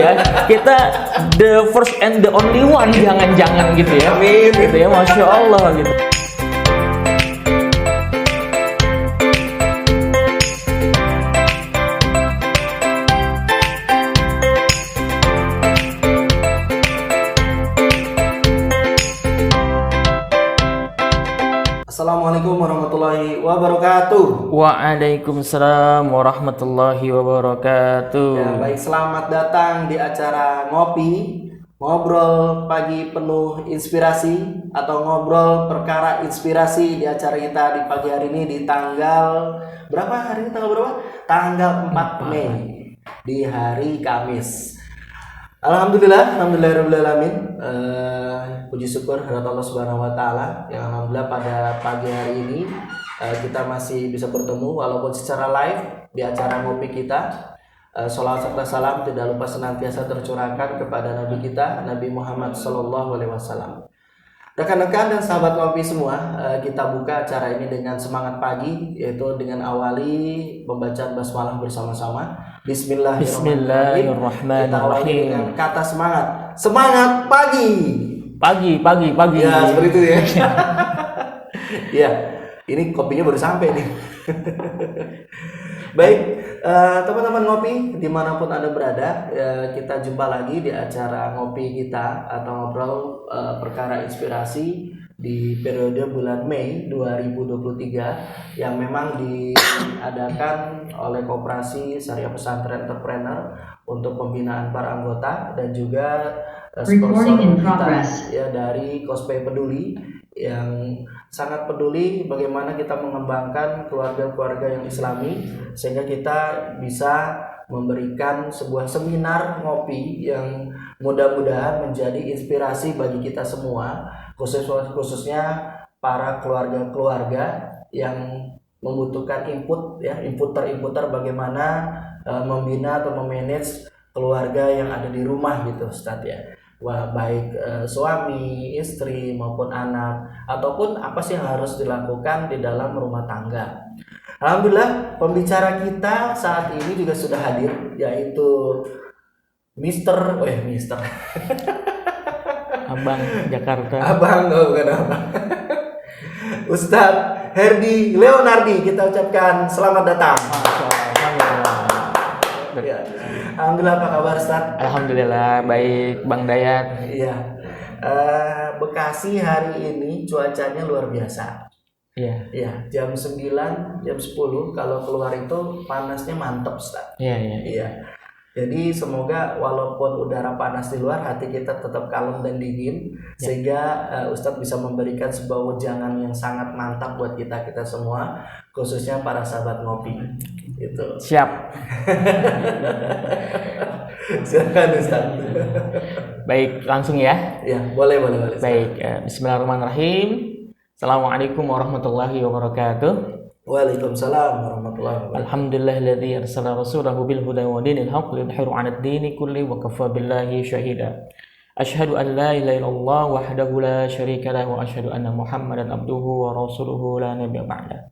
ya. Kita the first and the only one, jangan-jangan gitu ya. Amin. Gitu ya, Masya Allah gitu. Assalamualaikum warahmatullahi wabarakatuh. Waalaikumsalam warahmatullahi wabarakatuh. Ya, baik, selamat datang di acara ngobrol pagi penuh inspirasi atau ngobrol perkara inspirasi di acara kita di pagi hari ini di tanggal berapa hari ini? Tanggal berapa? Tanggal 4 Mei di hari Kamis. Alhamdulillahirabbil alamin. Puji syukur kehadirat Allah Subhanahu wa taala yang alhamdulillah pada pagi hari ini kita masih bisa bertemu walaupun secara live di acara ngopi kita. Sholawat serta salam tidak lupa senantiasa tercurahkan kepada Nabi kita, Nabi Muhammad SAW. Rekan-rekan dan sahabat ngopi semua, kita buka acara ini dengan semangat pagi, yaitu dengan awali pembacaan basmalah bersama-sama. Bismillahirrahmanirrahim. Kita awali dengan kata semangat. Semangat pagi. Pagi. Ya, seperti itu ya. Ya, ini kopinya baru sampai nih. Baik, teman-teman ngopi dimanapun Anda berada, kita jumpa lagi di acara ngopi kita atau ngobrol perkara inspirasi di periode bulan Mei 2023 yang memang diadakan oleh Koperasi Syariah Pesantren Entrepreneur untuk pembinaan para anggota dan juga sponsor kita ya dari Cosplay Peduli yang sangat peduli bagaimana kita mengembangkan keluarga-keluarga yang islami sehingga kita bisa memberikan sebuah seminar ngopi yang mudah-mudahan menjadi inspirasi bagi kita semua, khususnya para keluarga-keluarga yang membutuhkan inputer bagaimana membina atau memanage keluarga yang ada di rumah gitu Ustadz ya. Wah, baik suami, istri maupun anak ataupun apa sih yang harus dilakukan di dalam rumah tangga. Alhamdulillah pembicara kita saat ini juga sudah hadir, yaitu Mister Abang Jakarta. Abang, bukan abang. Ustadz Herdi Leonardi, kita ucapkan selamat datang. Ya. Alhamdulillah, apa kabar Ustaz? Alhamdulillah baik Bang Dayat. Iya. Bekasi hari ini cuacanya luar biasa. Iya. Iya, jam 9, jam 10 kalau keluar itu panasnya mantap Ustaz. Iya. Jadi semoga walaupun udara panas di luar, hati kita tetap kalem dan dingin sehingga Ustadz bisa memberikan sebuah wejangan yang sangat mantap buat kita semua, khususnya para sahabat ngopi. Gitu. Siap. Silakan Ustadz. Baik, langsung ya. Ya, boleh. Baik, bismillahirrahmanirrahim. Assalamualaikum warahmatullahi wabarakatuh. Waalaikumsalam warahmatullahi wabarakatuh. Alhamdulillahilladzi arsala rasulahu bil huda wa dinil haqq liyudhhirahu 'alad dini kulli wa kafa billahi shahida. Asyhadu an la ilaha illallah wahdahu la syarika lahu wa asyhadu anna Muhammadan abduhu wa rasuluhu la nabiyya ba'da.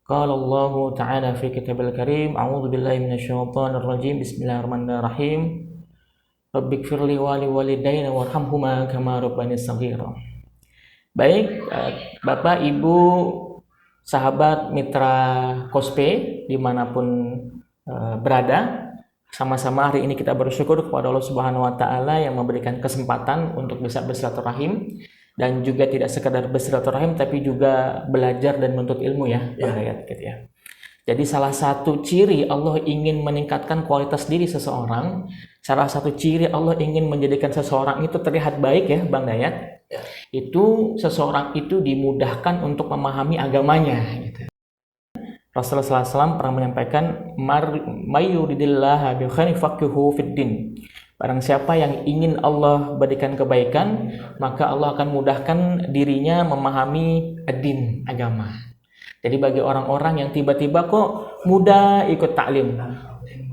Qala Allah ta'ala fi kitabil karim, a'udzu billahi minasyaitonir rajim. Bismillahirrahmanirrahim. Rabbighfirli wa liwalidayya warhamhuma kama rabbayani shaghira. Baik, Bapak, Ibu, sahabat mitra Cosplay dimanapun berada, sama-sama hari ini kita bersyukur kepada Allah Subhanahu wa taala yang memberikan kesempatan untuk bisa bersilaturahim dan juga tidak sekadar bersilaturahim tapi juga belajar dan menuntut ilmu ya, Bang Dayat gitu ya. Jadi salah satu ciri Allah ingin meningkatkan kualitas diri seseorang, salah satu ciri Allah ingin menjadikan seseorang itu terlihat baik ya, Bang Dayat. Itu seseorang itu dimudahkan untuk memahami agamanya gitu. Rasulullah SAW pernah menyampaikan mayyuridillaha bi khairin faqihuhu fid din. Barang siapa yang ingin Allah berikan kebaikan, maka Allah akan mudahkan dirinya memahami ad-din, agama. Jadi bagi orang-orang yang tiba-tiba kok mudah ikut taklim,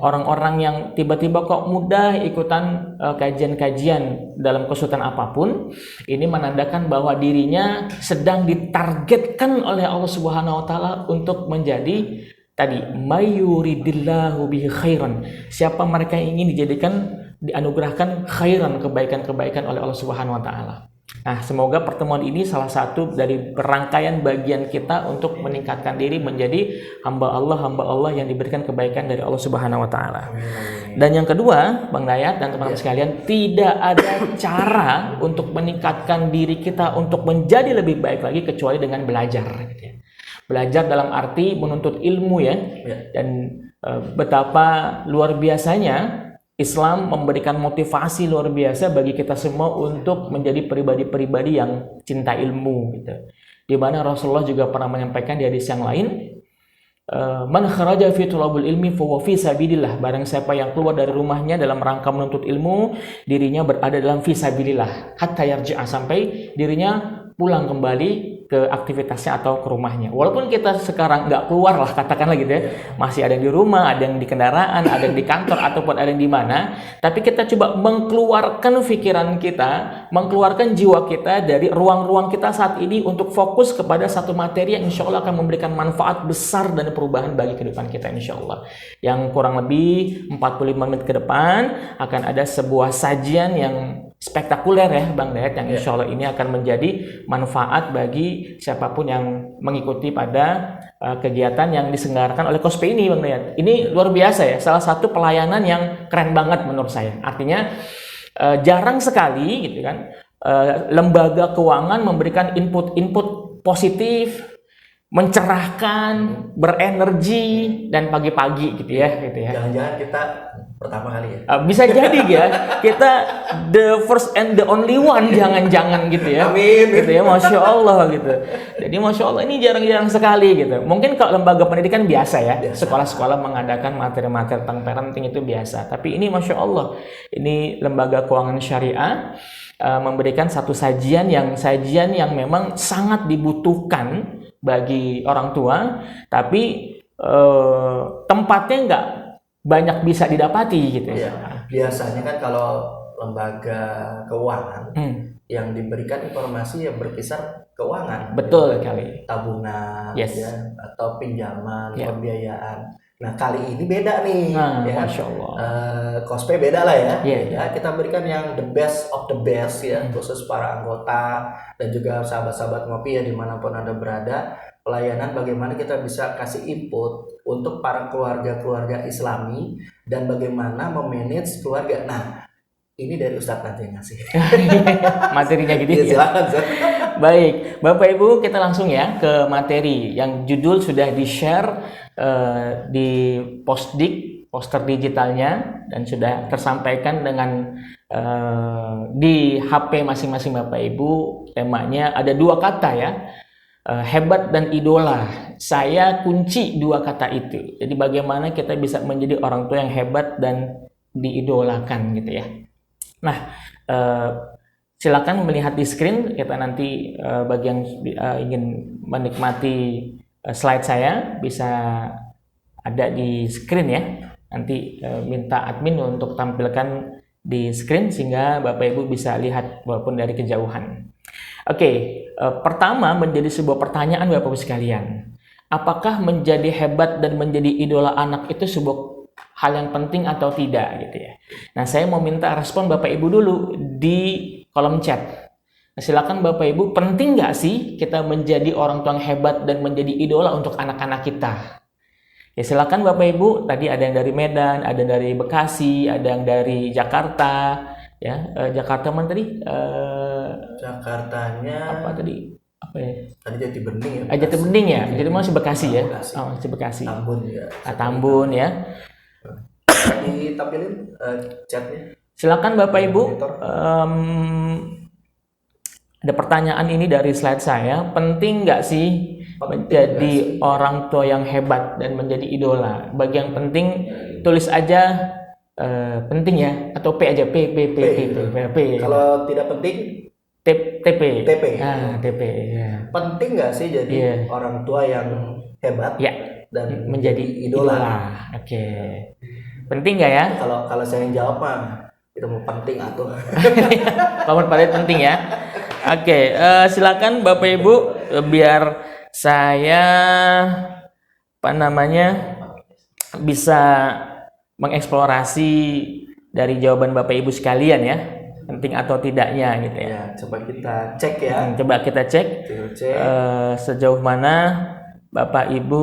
orang-orang yang tiba-tiba kok mudah ikutan kajian-kajian dalam kesulitan apapun, ini menandakan bahwa dirinya sedang ditargetkan oleh Allah Subhanahu wa taala untuk menjadi tadi mayuridillahu bihi khairan. Siapa mereka yang ingin dianugerahkan khairan, kebaikan-kebaikan oleh Allah Subhanahu wa taala. Nah, semoga pertemuan ini salah satu dari rangkaian bagian kita untuk meningkatkan diri menjadi hamba Allah yang diberikan kebaikan dari Allah Subhanahu wa taala. Dan yang kedua, Bang Dayat dan teman-teman sekalian, tidak ada cara untuk meningkatkan diri kita untuk menjadi lebih baik lagi kecuali dengan belajar. Belajar dalam arti menuntut ilmu ya. Dan betapa luar biasanya Islam memberikan motivasi luar biasa bagi kita semua untuk menjadi pribadi-pribadi yang cinta ilmu gitu. Di mana Rasulullah juga pernah menyampaikan di hadis yang lain, man kharaja fi thulabul ilmi fa huwa fi sabilillah. Barang siapa yang keluar dari rumahnya dalam rangka menuntut ilmu, dirinya berada dalam fi sabilillah hatta yarji'a, sampai dirinya pulang kembali ke aktivitasnya atau ke rumahnya. Walaupun kita sekarang nggak keluar lah, katakanlah gitu ya, masih ada yang di rumah, ada yang di kendaraan, ada yang di kantor, ataupun ada yang di mana, tapi kita coba mengeluarkan pikiran kita, mengeluarkan jiwa kita dari ruang-ruang kita saat ini untuk fokus kepada satu materi yang insya Allah akan memberikan manfaat besar dan perubahan bagi kehidupan kita insya Allah. Yang kurang lebih 45 menit ke depan akan ada sebuah sajian yang spektakuler ya Bang Dayat, yang insya Allah ini akan menjadi manfaat bagi siapapun yang mengikuti pada kegiatan yang diselenggarakan oleh KOSPE ini Bang Dayat. Ini luar biasa ya, salah satu pelayanan yang keren banget menurut saya. Artinya jarang sekali gitu kan lembaga keuangan memberikan input positif, mencerahkan, berenergi, dan pagi-pagi gitu ya. Jangan-jangan kita pertama kali ya. Bisa jadi ya, kita the first and the only one, jangan-jangan gitu ya. Amin. Gitu ya, Masya Allah gitu. Jadi Masya Allah ini jarang-jarang sekali gitu. Mungkin kalau lembaga pendidikan biasa ya, sekolah-sekolah mengadakan materi-materi tentang parenting itu biasa. Tapi ini Masya Allah, ini lembaga keuangan syariah memberikan satu sajian yang memang sangat dibutuhkan bagi orang tua, tapi tempatnya nggak banyak bisa didapati gitu ya. Biasanya kan kalau lembaga keuangan yang diberikan informasi yang berkisar keuangan, betul sekali, tabungan, ya, atau pinjaman, pembiayaan. Nah kali ini beda nih, Masya Allah. KOSPE beda lah ya. Ya. Kita berikan yang the best of the best ya, khusus para anggota dan juga sahabat-sahabat ngopi ya dimanapun Anda berada. Pelayanan bagaimana kita bisa kasih input untuk para keluarga-keluarga Islami dan bagaimana memanage keluarga. Nah, ini dari Ustadz nanti ngasih materinya gitu ya. Silakan. Baik, Bapak Ibu, kita langsung ya ke materi yang judul sudah di-share di poster digitalnya dan sudah tersampaikan dengan di HP masing-masing Bapak Ibu. Temanya ada 2 kata ya. Hebat dan idola. Saya kunci 2 kata itu. Jadi bagaimana kita bisa menjadi orang tua yang hebat dan diidolakan gitu ya. Nah, silakan melihat di screen. Kita nanti bagi yang ingin menikmati slide saya bisa ada di screen ya. Nanti minta admin untuk tampilkan di screen sehingga Bapak Ibu bisa lihat walaupun dari kejauhan. Oke, pertama menjadi sebuah pertanyaan Bapak Ibu sekalian. Apakah menjadi hebat dan menjadi idola anak itu sebuah hal yang penting atau tidak gitu ya. Nah, saya mau minta respon Bapak Ibu dulu di kolom chat. Nah, silakan Bapak Ibu, penting nggak sih kita menjadi orang tua yang hebat dan menjadi idola untuk anak-anak kita? Ya silakan Bapak Ibu, tadi ada yang dari Medan, ada yang dari Bekasi, ada yang dari Jakarta. Ya, Jakarta mana tadi? Jakartanya apa tadi? Apa ya? Tadi Jatibening ya. Jatibening ya. Jadi masih Bekasi ya. Oh, masih Bekasi. Tambun ya. Tambun ya. Ditampilin chatnya. Silakan Bapak Ibu. Ada pertanyaan ini dari slide saya. Penting nggak sih menjadi orang tua yang hebat dan menjadi idola? Bagi yang penting tulis aja penting ya, atau P aja, P. Kalau tidak penting TP. TP ya. Penting nggak sih jadi orang tua yang hebat dan menjadi idola? Oke. Penting nggak ya? Kalau saya yang jawab mah itu mau penting atau kamu pada penting ya. Oke, silakan Bapak Ibu biar saya apa namanya, bisa mengeksplorasi dari jawaban Bapak Ibu sekalian ya, penting atau tidaknya gitu ya. Ya, coba kita cek ya. Coba kita cek Cek. sejauh mana Bapak Ibu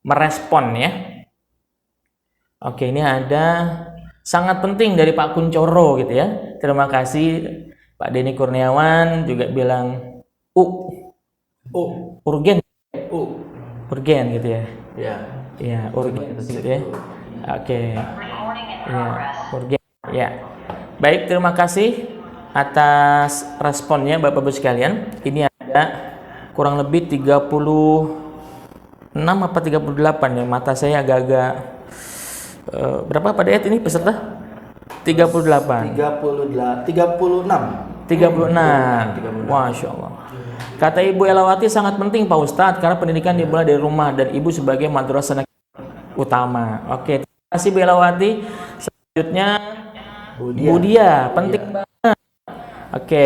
merespon ya. Oke, ini ada sangat penting dari Pak Kuncoro gitu ya. Terima kasih. Pak Denny Kurniawan juga bilang urgen gitu ya. Ya, urgen gitu ya. Oke. Ya, urgen. Ya. Baik, terima kasih atas responnya Bapak Ibu sekalian. Ini ada kurang lebih 36 apa 38 ya. Mata saya agak-agak berapa pada ayat ini peserta? 36. 36. Masya Allah. Kata Ibu Elawati, sangat penting Pak Ustadz karena pendidikan dimulai dari rumah dan Ibu sebagai madrasah utama. Oke, terima kasih Bu Elawati. Selanjutnya Bu Dia, penting banget. Oke,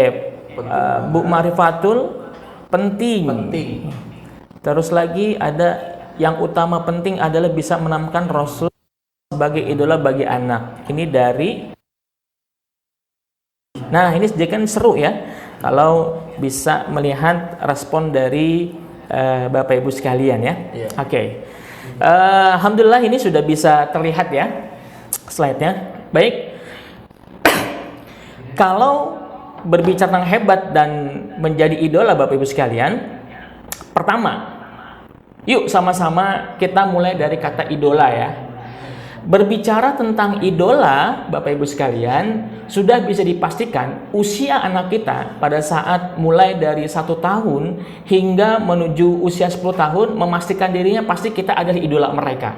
Bu Marifatul, penting. Terus lagi ada yang utama penting adalah bisa menanamkan Rasul sebagai idola bagi anak. Ini dari, nah ini kan seru ya kalau bisa melihat respon dari Bapak Ibu sekalian ya. Oke. Alhamdulillah ini sudah bisa terlihat ya slide-nya. Baik. Kalau berbicara tentang hebat dan menjadi idola Bapak Ibu sekalian, pertama, yuk sama-sama kita mulai dari kata idola ya. Berbicara tentang idola Bapak Ibu sekalian, sudah bisa dipastikan usia anak kita pada saat mulai dari 1 tahun hingga menuju usia 10 tahun memastikan dirinya pasti kita adalah idola mereka.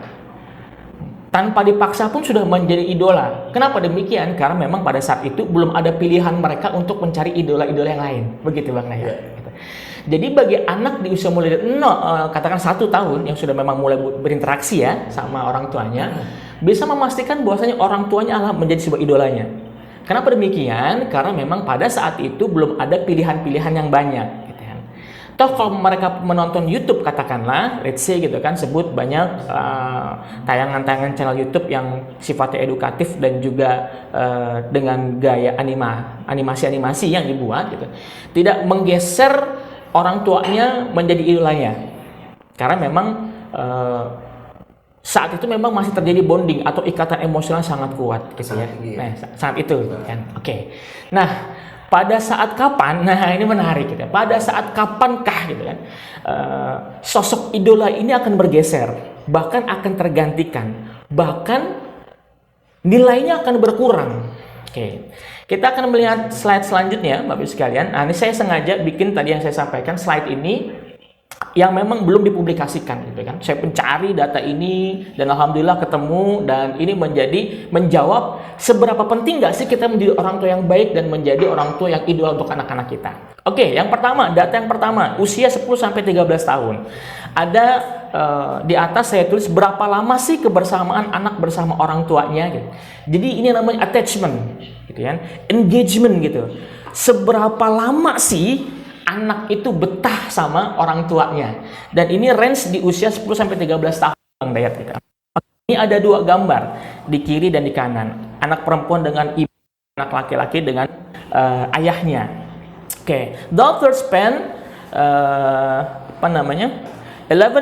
Tanpa dipaksa pun sudah menjadi idola. Kenapa demikian? Karena memang pada saat itu belum ada pilihan mereka untuk mencari idola-idola yang lain. Begitu Bang Naya. Jadi bagi anak di usia mulai katakan 1 tahun yang sudah memang mulai berinteraksi ya sama orang tuanya, bisa memastikan bahwasanya orang tuanya adalah menjadi sebuah idolanya. Kenapa demikian? Karena memang pada saat itu belum ada pilihan-pilihan yang banyak. Gitu kan. Toh kalau mereka menonton YouTube katakanlah, let's say gitu kan, sebut banyak tayangan-tayangan channel YouTube yang sifatnya edukatif dan juga dengan gaya animasi-animasi yang dibuat gitu, tidak menggeser orang tuanya menjadi idolanya. Karena memang saat itu memang masih terjadi bonding atau ikatan emosional sangat kuat gitu ya. Nah, saat itu kan. Oke. Nah, pada saat kapan? Nah, ini menarik gitu ya. Pada saat kapankah gitu kan? Sosok idola ini akan bergeser, bahkan akan tergantikan, bahkan nilainya akan berkurang. Oke. Kita akan melihat slide selanjutnya, Bapak Ibu sekalian. Nah, ini saya sengaja bikin tadi yang saya sampaikan slide ini yang memang belum dipublikasikan gitu kan. Saya mencari data ini dan alhamdulillah ketemu, dan ini menjawab seberapa penting nggak sih kita menjadi orang tua yang baik dan menjadi orang tua yang idola untuk anak-anak kita. Oke, yang pertama, data yang pertama, usia 10 sampai 13 tahun. Ada di atas saya tulis berapa lama sih kebersamaan anak bersama orang tuanya gitu. Jadi ini namanya attachment gitu kan, engagement gitu. Seberapa lama sih anak itu betah sama orang tuanya. Dan ini range di usia 10 sampai 13 tahun Bang Dayat gitu. Ini ada 2 gambar di kiri dan di kanan. Anak perempuan dengan ibu, anak laki-laki dengan ayahnya. Oke, daughters spend 11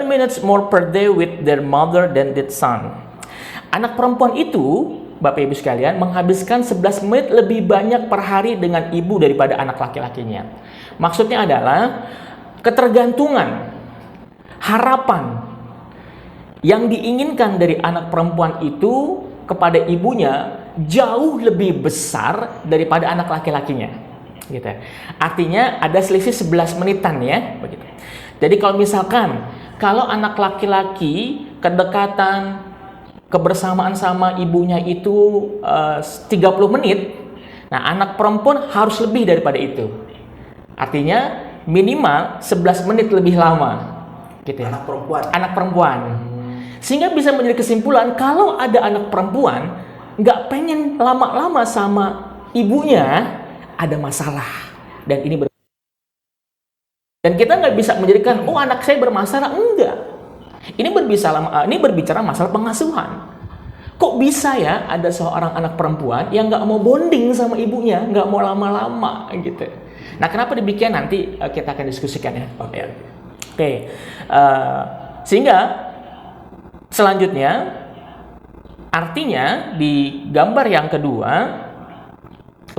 minutes more per day with their mother than did son. Anak perempuan itu, Bapak Ibu sekalian, menghabiskan 11 menit lebih banyak per hari dengan ibu daripada anak laki-lakinya. Maksudnya adalah ketergantungan, harapan yang diinginkan dari anak perempuan itu kepada ibunya jauh lebih besar daripada anak laki-lakinya. Gitu. Artinya ada selisih 11 menitan ya, begitu. Jadi kalau misalkan kalau anak laki-laki kedekatan kebersamaan sama ibunya itu 30 menit, nah anak perempuan harus lebih daripada itu. Artinya minimal 11 menit lebih lama gitu ya. Anak perempuan. Sehingga bisa menjadi kesimpulan kalau ada anak perempuan nggak pengen lama-lama sama ibunya, ada masalah. Dan ini dan kita nggak bisa menjadikan, oh anak saya bermasalah, enggak. Ini berbicara masalah pengasuhan. Kok bisa ya ada seorang anak perempuan yang nggak mau bonding sama ibunya, nggak mau lama-lama gitu. Nah, kenapa demikian nanti kita akan diskusikan ya. Oke. Sehingga selanjutnya artinya di gambar yang kedua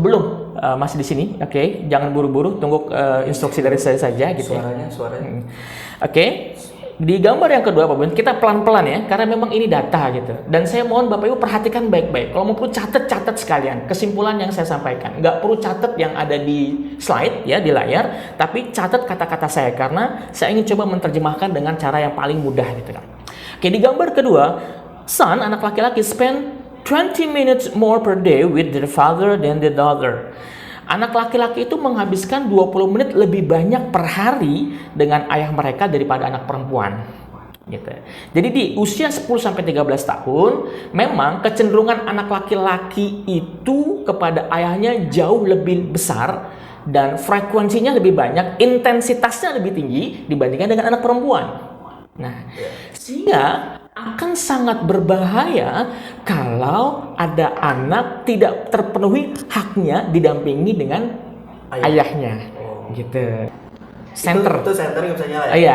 belum masih di sini. Oke, jangan buru-buru, tunggu instruksi dari saya saja gitu. Suaranya. Oke. Di gambar yang kedua, Bapak Ibu, kita pelan-pelan ya, karena memang ini data gitu. Dan saya mohon Bapak Ibu perhatikan baik-baik. Kalau mau perlu catat sekalian kesimpulan yang saya sampaikan. Nggak perlu catat yang ada di slide ya, di layar, tapi catat kata-kata saya karena saya ingin coba menerjemahkan dengan cara yang paling mudah gitu kan. Oke, di gambar kedua, son, anak laki-laki, spend 20 minutes more per day with their father than the daughter. Anak laki-laki itu menghabiskan 20 menit lebih banyak per hari dengan ayah mereka daripada anak perempuan. Gitu. Jadi di usia 10-13 tahun, memang kecenderungan anak laki-laki itu kepada ayahnya jauh lebih besar dan frekuensinya lebih banyak, intensitasnya lebih tinggi dibandingkan dengan anak perempuan. Nah, sehingga akan sangat berbahaya kalau ada anak tidak terpenuhi haknya didampingi dengan ayahnya. Gitu. Center. Itu center yang bisa nyala ya? Iya,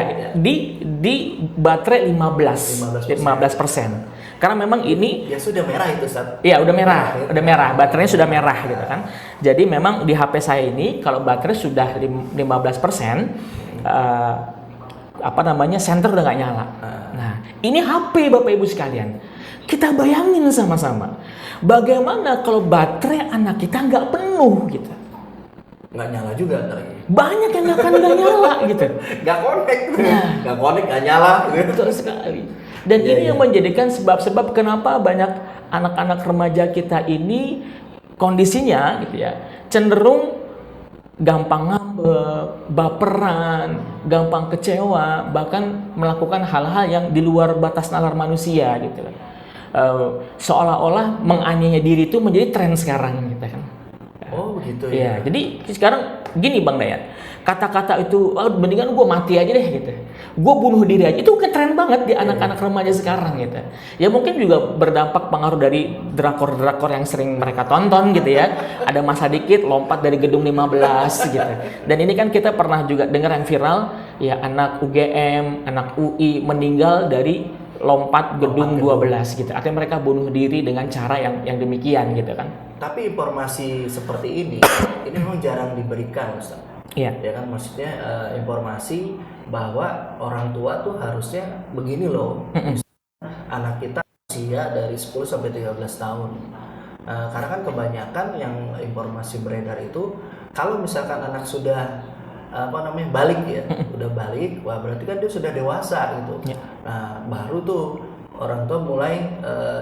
di baterai 15%. Karena memang ini ya sudah merah itu, Ustaz. Iya, udah merah, baterainya sudah merah gitu kan. Jadi memang di HP saya ini kalau baterai sudah 15%, center udah nggak nyala. Nah, ini HP Bapak Ibu sekalian. Kita bayangin sama-sama, bagaimana kalau baterai anak kita nggak penuh gitu. Nggak nyala juga ntar. Banyak yang nggak nyala gitu. Nggak connect, nggak nyala. Betul sekali. Dan ini yang menjadikan sebab-sebab kenapa banyak anak-anak remaja kita ini kondisinya gitu ya, cenderung gampang ngambek, baperan, gampang kecewa, bahkan melakukan hal-hal yang di luar batas nalar manusia gitu kan. Seolah-olah menganiaya diri itu menjadi tren sekarang gitu kan. Oh begitu ya. Jadi sekarang gini Bang Dayat, kata-kata itu, mendingan gue mati aja deh gitu. Gue bunuh diri aja, itu kan tren banget di anak-anak remaja sekarang gitu. Ya mungkin juga berdampak pengaruh dari drakor-drakor yang sering mereka tonton gitu ya. Ada masa dikit lompat dari gedung 15 gitu. Dan ini kan kita pernah juga dengar yang viral, ya anak UGM, anak UI meninggal dari lompat gedung 12 gitu. Artinya mereka bunuh diri dengan cara yang demikian gitu kan. Tapi informasi seperti ini memang jarang diberikan, Ustaz. Iya. Ya kan, maksudnya informasi bahwa orang tua tuh harusnya begini loh. Anak kita usia dari 10 sampai 13 tahun. Karena kan kebanyakan yang informasi beredar itu kalau misalkan anak sudah balik ya, udah balik, wah berarti kan dia sudah dewasa gitu. Yeah. Nah, baru tuh orang tua mulai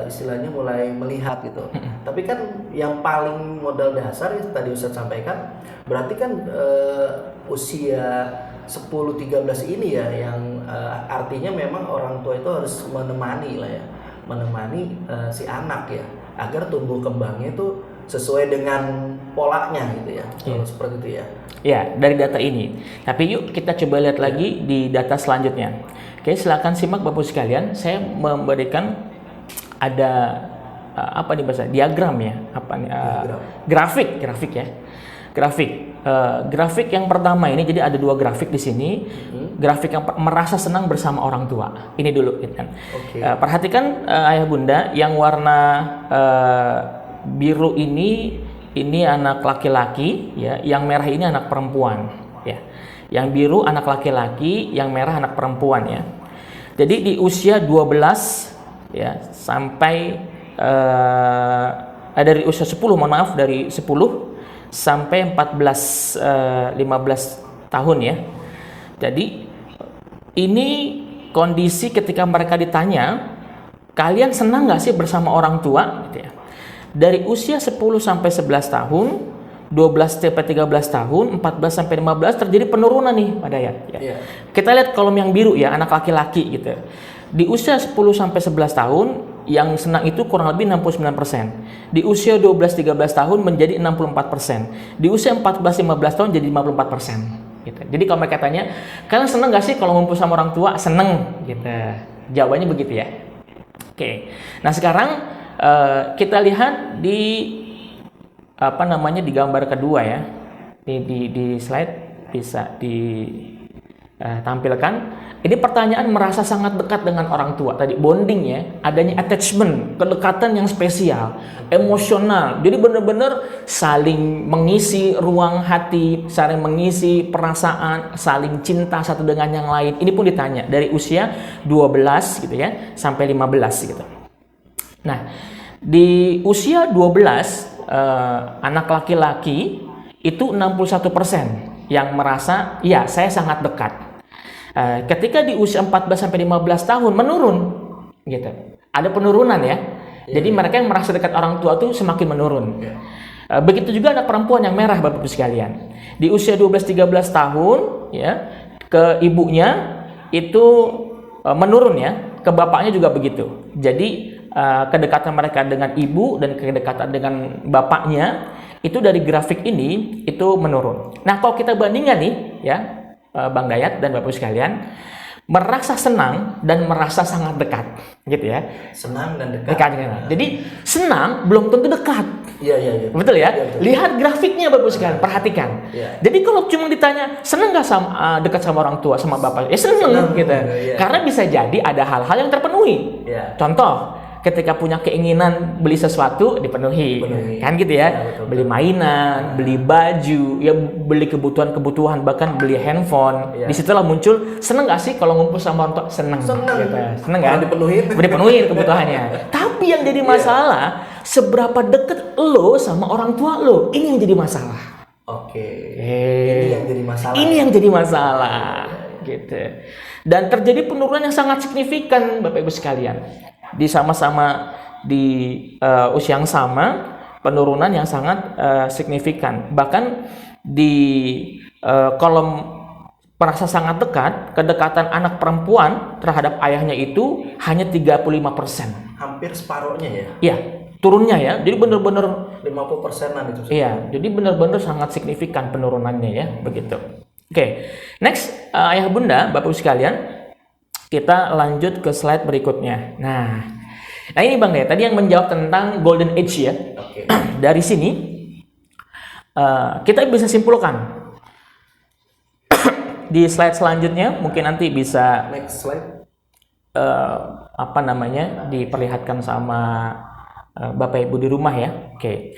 istilahnya mulai melihat gitu. Tapi kan yang paling modal dasar yang tadi Ustadz sampaikan, berarti kan usia 10-13 ini ya yang artinya memang orang tua itu harus menemani lah ya, menemani si anak ya, agar tumbuh kembangnya itu sesuai dengan polanya gitu ya. Kalau seperti itu ya. Ya, dari data ini. Tapi yuk kita coba lihat lagi di data selanjutnya. Oke, silakan simak Bapak sekalian. Saya memberikan ada diagram ya, grafik ya. Grafik yang pertama ini, jadi ada dua grafik di sini. Grafik yang merasa senang bersama orang tua. Ini dulu gitu kan. Perhatikan ayah bunda, yang warna biru ini anak laki-laki ya, yang merah ini anak perempuan ya. Yang biru anak laki-laki, yang merah anak perempuan ya. Jadi di usia 12 ya sampai dari usia 10, dari 10 sampai 15 tahun ya. Jadi ini kondisi ketika mereka ditanya, kalian senang nggak sih bersama orang tua gitu ya. Dari usia 10 sampai 11 tahun, 12 sampai 13 tahun, 14 sampai 15 terjadi penurunan nih pada ya. Kita lihat kolom yang biru ya, anak laki-laki gitu. Di usia 10 sampai 11 tahun yang senang itu kurang lebih 69%. Di usia 12-13 tahun menjadi 64%. Di usia 14-15 tahun jadi 54%. Gitu. Jadi kalau mereka tanya, kalian seneng gak sih kalau ngumpul sama orang tua? Seneng gitu. Jawabannya begitu ya. Oke. Nah, sekarang kita lihat di di gambar kedua ya. Di slide bisa ditampilkan. Ini pertanyaan merasa sangat dekat dengan orang tua. Tadi bonding ya, adanya attachment, kedekatan yang spesial, emosional. Jadi benar-benar saling mengisi ruang hati, saling mengisi perasaan, saling cinta satu dengan yang lain. Ini pun ditanya dari usia 12 gitu ya sampai 15 gitu. Nah, di usia 12 anak laki-laki itu 61% yang merasa ya saya sangat dekat. Ketika di usia 14 sampai 15 tahun menurun gitu. Ada penurunan ya. Jadi mereka yang merasa dekat orang tua itu semakin menurun. Begitu juga anak perempuan yang merah Bapak Ibu sekalian. Di usia 12-13 tahun ya, ke ibunya itu menurun ya, ke bapaknya juga begitu. Jadi kedekatan mereka dengan ibu dan kedekatan dengan bapaknya itu dari grafik ini itu menurun. Nah, kalau kita bandingkan nih ya, Bang Dayat dan Bapak sekalian, merasa senang dan merasa sangat dekat, gitu ya. Senang dan dekat. Jadi senang belum tentu dekat. Iya. Betul ya? Ya, betul. Lihat grafiknya Bapak sekalian, perhatikan. Ya. Jadi kalau cuma ditanya senang nggak sama dekat sama orang tua, sama bapak, ya senang gitu. Ya. Karena bisa jadi ada hal-hal yang terpenuhi. Ya. Contoh, ketika punya keinginan beli sesuatu dipenuhi. Kan gitu ya, betul. Beli mainan, beli baju, ya beli kebutuhan, bahkan beli handphone. Disitulah muncul, seneng gak sih kalau ngumpul sama orang tua? Seneng gitu. Seneng kan? Dipenuhin kebutuhannya. Tapi yang jadi masalah, seberapa deket lo sama orang tua lo, ini yang jadi masalah. Ini yang jadi masalah. Ini yang jadi masalah gitu. Dan terjadi penurunan yang sangat signifikan Bapak Ibu sekalian. Di sama-sama di usia yang sama, penurunan yang sangat signifikan. Bahkan di kolom merasa sangat dekat, kedekatan anak perempuan terhadap ayahnya itu hanya 35%. Hampir separuhnya ya? Iya, turunnya ya. Jadi benar-benar 50%-an itu. Iya, jadi benar-benar sangat signifikan penurunannya ya, begitu. Oke, next ayah bunda, Bapak Ibu sekalian, kita lanjut ke slide berikutnya. Nah ini Bang ya, tadi yang menjawab tentang golden age ya. Dari sini kita bisa simpulkan di slide selanjutnya, mungkin nanti bisa next slide. Diperlihatkan sama Bapak Ibu di rumah ya. Oke.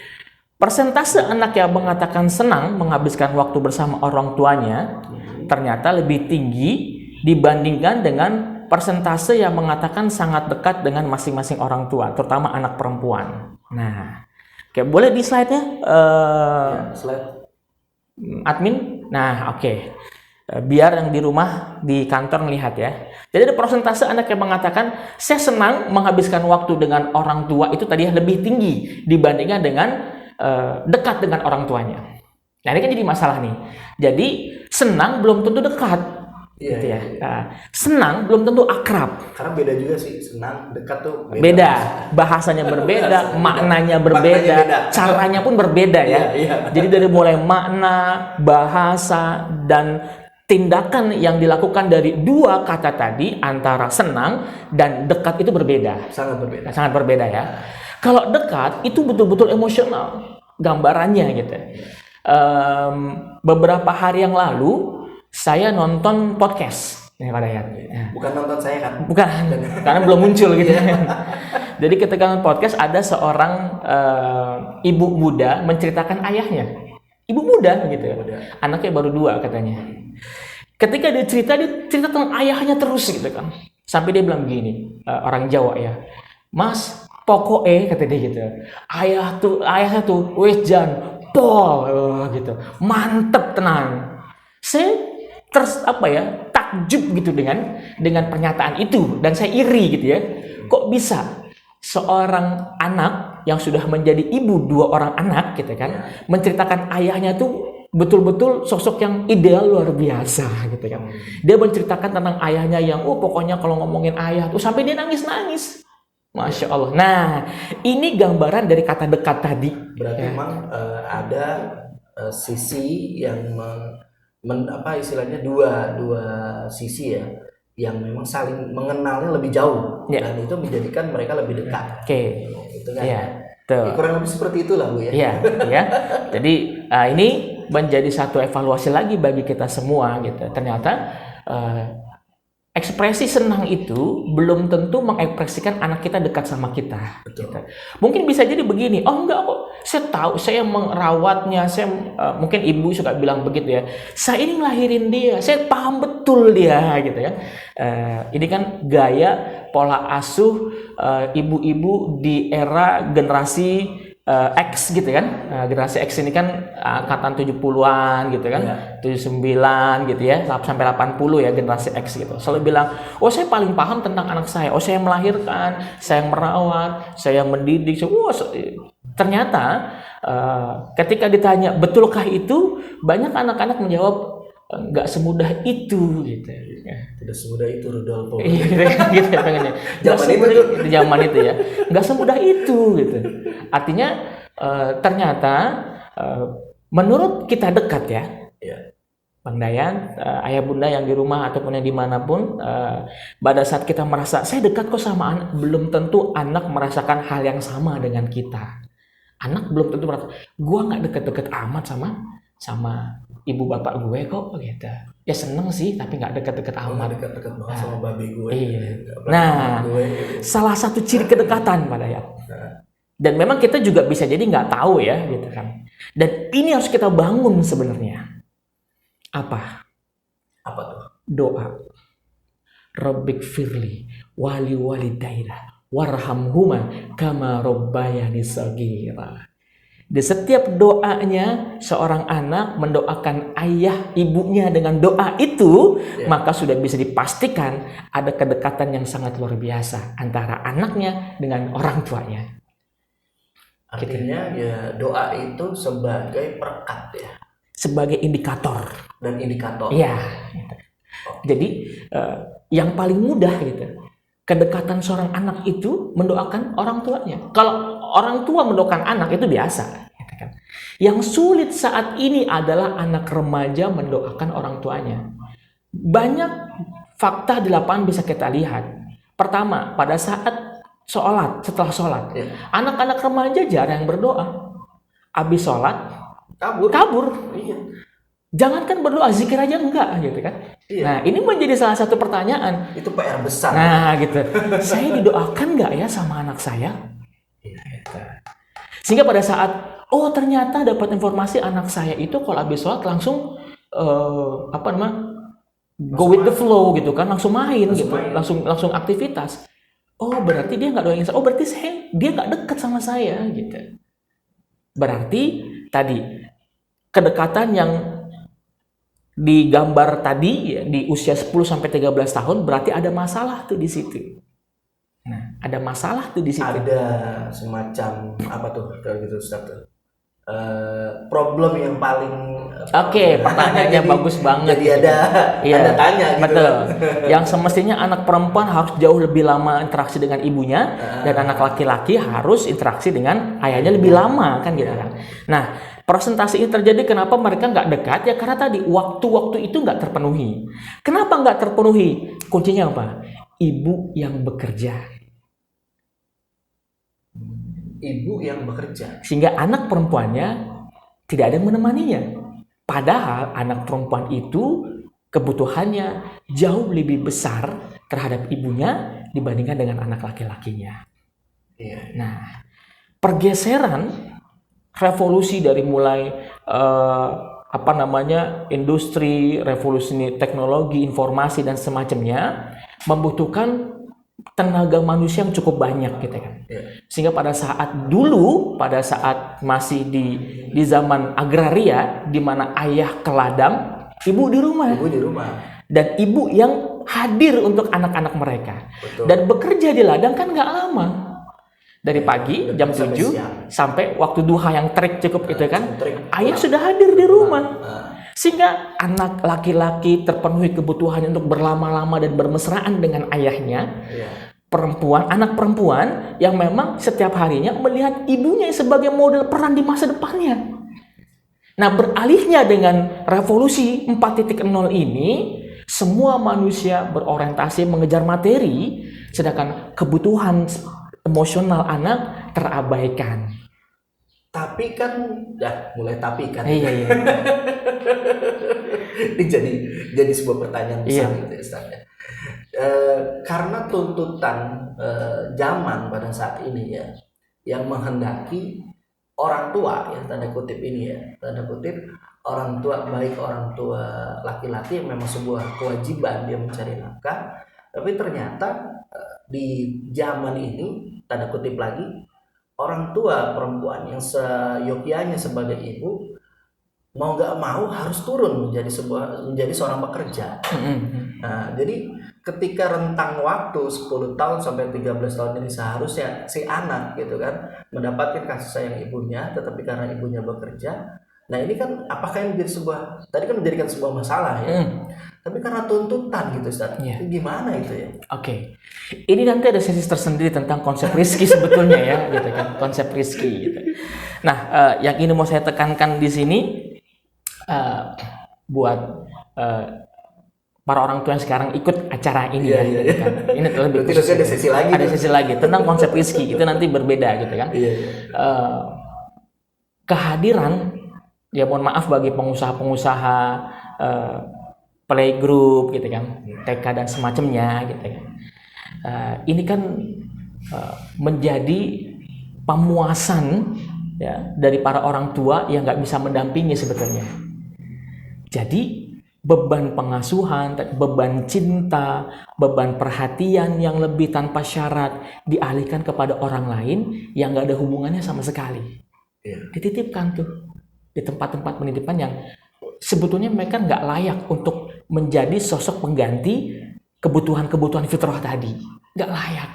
Persentase anak yang mengatakan senang menghabiskan waktu bersama orang tuanya ternyata lebih tinggi dibandingkan dengan persentase yang mengatakan sangat dekat dengan masing-masing orang tua, terutama anak perempuan. Nah, oke, boleh di slide-nya, slide admin. Nah, oke. Biar yang di rumah, di kantor melihat ya. Jadi ada persentase anak yang mengatakan saya senang menghabiskan waktu dengan orang tua itu tadi lebih tinggi dibandingkan dengan dekat dengan orang tuanya. Nah, ini kan jadi masalah nih. Jadi senang belum tentu dekat. Gitu ya. Nah, senang belum tentu akrab. Karena beda juga sih, senang dekat tuh beda. Bahasanya berbeda, maknanya berbeda, caranya pun berbeda ya. Jadi dari mulai makna, bahasa, dan tindakan yang dilakukan dari dua kata tadi antara senang dan dekat itu berbeda. Sangat berbeda ya. Kalau dekat itu betul-betul emosional gambarannya gitu. Beberapa hari yang lalu saya nonton podcast nih Pak Dayat. Bukan nonton saya kan? Bukan, karena belum muncul gitu. Jadi ketika nonton podcast ada seorang ibu muda menceritakan ayahnya. Ibu muda gitu. Anaknya baru 2 katanya. Ketika dia cerita tentang ayahnya terus gitu kan. Sampai dia bilang begini, orang Jawa ya. Mas, pokoknya kata dia gitu. Ayahnya tuh wes jan pol gitu. Mantep tenan. Saya takjub gitu dengan pernyataan itu, dan saya iri gitu ya. Kok bisa seorang anak yang sudah menjadi ibu 2 orang anak gitu kan menceritakan ayahnya tuh betul-betul sosok yang ideal luar biasa gitu kan. Dia menceritakan tentang ayahnya yang pokoknya kalau ngomongin ayah tuh sampai dia nangis-nangis. Masya Allah. Nah, ini gambaran dari kata dekat tadi. Berarti memang ada sisi yang istilahnya dua sisi ya. yang memang saling mengenalnya lebih jauh Ya. dan itu menjadikan mereka lebih dekat. Oke. Gitu kan. Iya, Ya, betul. kurang lebih seperti itulah Bu ya. Iya, ya. Jadi ini menjadi satu evaluasi lagi bagi kita semua gitu. Ternyata ekspresi senang itu belum tentu mengekspresikan anak kita dekat sama kita. Betul. Gitu. Mungkin bisa jadi begini, oh enggak kok, saya tahu, saya merawatnya, saya mungkin ibu suka bilang begitu ya, saya ini ngelahirin dia, saya paham betul dia, gitu ya. Ini kan gaya pola asuh ibu-ibu di era generasi X gitu kan. Generasi X ini kan angkatan 70-an gitu kan. Ya. 79 gitu ya, sampai 80 ya generasi X gitu. Selalu bilang, "Oh, saya paling paham tentang anak saya. Oh, saya melahirkan, saya merawat, saya mendidik." Ternyata ketika ditanya, "Betulkah itu?" Banyak anak-anak menjawab, "Nggak semudah itu," gitu. Tidak semudah itu Rudolfo. Iya, gitu ya pengennya. Zaman itu ya, nggak semudah itu gitu. Artinya ternyata menurut kita dekat ya, Bang Dayan, ayah bunda yang di rumah ataupun yang dimanapun, pada saat kita merasa saya dekat kok sama anak, belum tentu anak merasakan hal yang sama dengan kita. Anak belum tentu merasa, gua nggak deket-deket amat sama ibu bapak gue kok gitu. Ya seneng sih, tapi nggak deket-deket amat. Deket-deket banget sama babi gue. Iya. Nah, salah satu ciri kedekatan Pak Dayan. Dan memang kita juga bisa jadi nggak tahu ya, gitu kan. Dan ini harus kita bangun sebenarnya. Apa tuh? Doa. Rabbik firli wali walidayna warhamhuma kama rabbayani shaghira. Di setiap doanya seorang anak mendoakan ayah ibunya dengan doa itu, maka sudah bisa dipastikan ada kedekatan yang sangat luar biasa antara anaknya dengan orang tuanya. Artinya ya doa itu sebagai perekat ya. Sebagai indikator. Dan indikator. Iya. Jadi yang paling mudah gitu. Kedekatan seorang anak itu mendoakan orang tuanya. Kalau orang tua mendoakan anak itu biasa. Yang sulit saat ini adalah anak remaja mendoakan orang tuanya. Banyak fakta di lapangan bisa kita lihat. Pertama, pada saat setelah sholat, anak-anak remaja jarang berdoa. Habis sholat, kabur. Iya. Jangankan berdoa, zikir aja enggak gitu kan. Iya. Nah, ini menjadi salah satu pertanyaan. Itu PR besar. Nah, gitu. Saya didoakan enggak ya sama anak saya? Gitu. Sehingga pada saat, oh ternyata dapat informasi anak saya itu kalau habis sholat langsung go with the flow gitu kan, langsung main gitu, langsung aktivitas. Oh berarti dia nggak doain saya. Oh berarti dia nggak dekat sama saya gitu. Berarti tadi kedekatan yang digambar tadi ya, di usia 10 sampai 13 tahun berarti ada masalah tuh di situ. Nah, ada masalah tuh di situ. Ada semacam apa tuh kalau gitu Ustaz? Problem yang paling pertanyaannya bagus banget. Jadi ada tanya gitu. Betul. Yang semestinya anak perempuan harus jauh lebih lama interaksi dengan ibunya dan anak laki-laki harus interaksi dengan ayahnya lebih lama kan gitu kan. Nah, presentasi ini terjadi kenapa mereka nggak dekat ya karena tadi waktu-waktu itu nggak terpenuhi. Kenapa nggak terpenuhi? Kuncinya apa? Ibu yang bekerja. Ibu yang bekerja. Sehingga anak perempuannya tidak ada yang menemaninya. Padahal anak perempuan itu kebutuhannya jauh lebih besar terhadap ibunya dibandingkan dengan anak laki-lakinya. Nah, pergeseran revolusi dari mulai industri, revolusi teknologi, informasi dan semacamnya membutuhkan tenaga manusia yang cukup banyak gitu kan. Sehingga pada saat masih di zaman agraria di mana ayah ke ladang, ibu di rumah. Dan ibu yang hadir untuk anak-anak mereka. Betul. Dan bekerja di ladang kan nggak lama. Dari pagi jam 7 sampai waktu duha yang terik cukup gitu kan. Ayah sudah hadir di rumah. Sehingga anak laki-laki terpenuhi kebutuhannya untuk berlama-lama dan bermesraan dengan ayahnya. Anak perempuan yang memang setiap harinya melihat ibunya sebagai model peran di masa depannya. Nah, beralihnya dengan revolusi 4.0 ini, semua manusia berorientasi mengejar materi, sedangkan kebutuhan emosional anak terabaikan. Tapi kan, mulai tapi kan. Iya. Ini jadi sebuah pertanyaan besar Iya. gitu ya, Ustaz. Karena tuntutan zaman pada saat ini ya, yang menghendaki orang tua ya, tanda kutip ini ya, tanda kutip orang tua, baik orang tua laki-laki yang memang sebuah kewajiban dia mencari nafkah, tapi ternyata di zaman ini tanda kutip lagi orang tua perempuan yang seyogyanya sebagai ibu mau nggak mau harus turun menjadi seorang pekerja. Nah, jadi ketika rentang waktu 10 tahun sampai 13 tahun ini seharusnya si anak gitu kan mendapatkan kasih sayang ibunya, tetapi karena ibunya bekerja. Nah, ini kan apakah yang menjadikan sebuah masalah ya. Tapi karena tuntutan gitu, Ustaz. Itu gimana itu ya? Oke. Ini nanti ada sesi tersendiri tentang konsep rizki sebetulnya ya, gitu kan. Konsep rizki gitu. Nah, yang ini mau saya tekankan di sini buat para orang tua yang sekarang ikut acara ini gitu kan. Ini lebih khusus. Ada sesi lagi. Ada sesi lagi tentang konsep rizki. Itu nanti berbeda gitu kan. Kehadiran, ya mohon maaf bagi pengusaha-pengusaha playgroup gitu kan, TK dan semacamnya gitu kan. Ini kan menjadi pemuasan ya dari para orang tua yang nggak bisa mendampingi sebetulnya. Jadi beban pengasuhan, beban cinta, beban perhatian yang lebih tanpa syarat dialihkan kepada orang lain yang nggak ada hubungannya sama sekali. Dititipkan tuh di tempat-tempat penitipan yang sebetulnya mereka nggak layak untuk menjadi sosok pengganti kebutuhan-kebutuhan fitrah tadi. Nggak layak.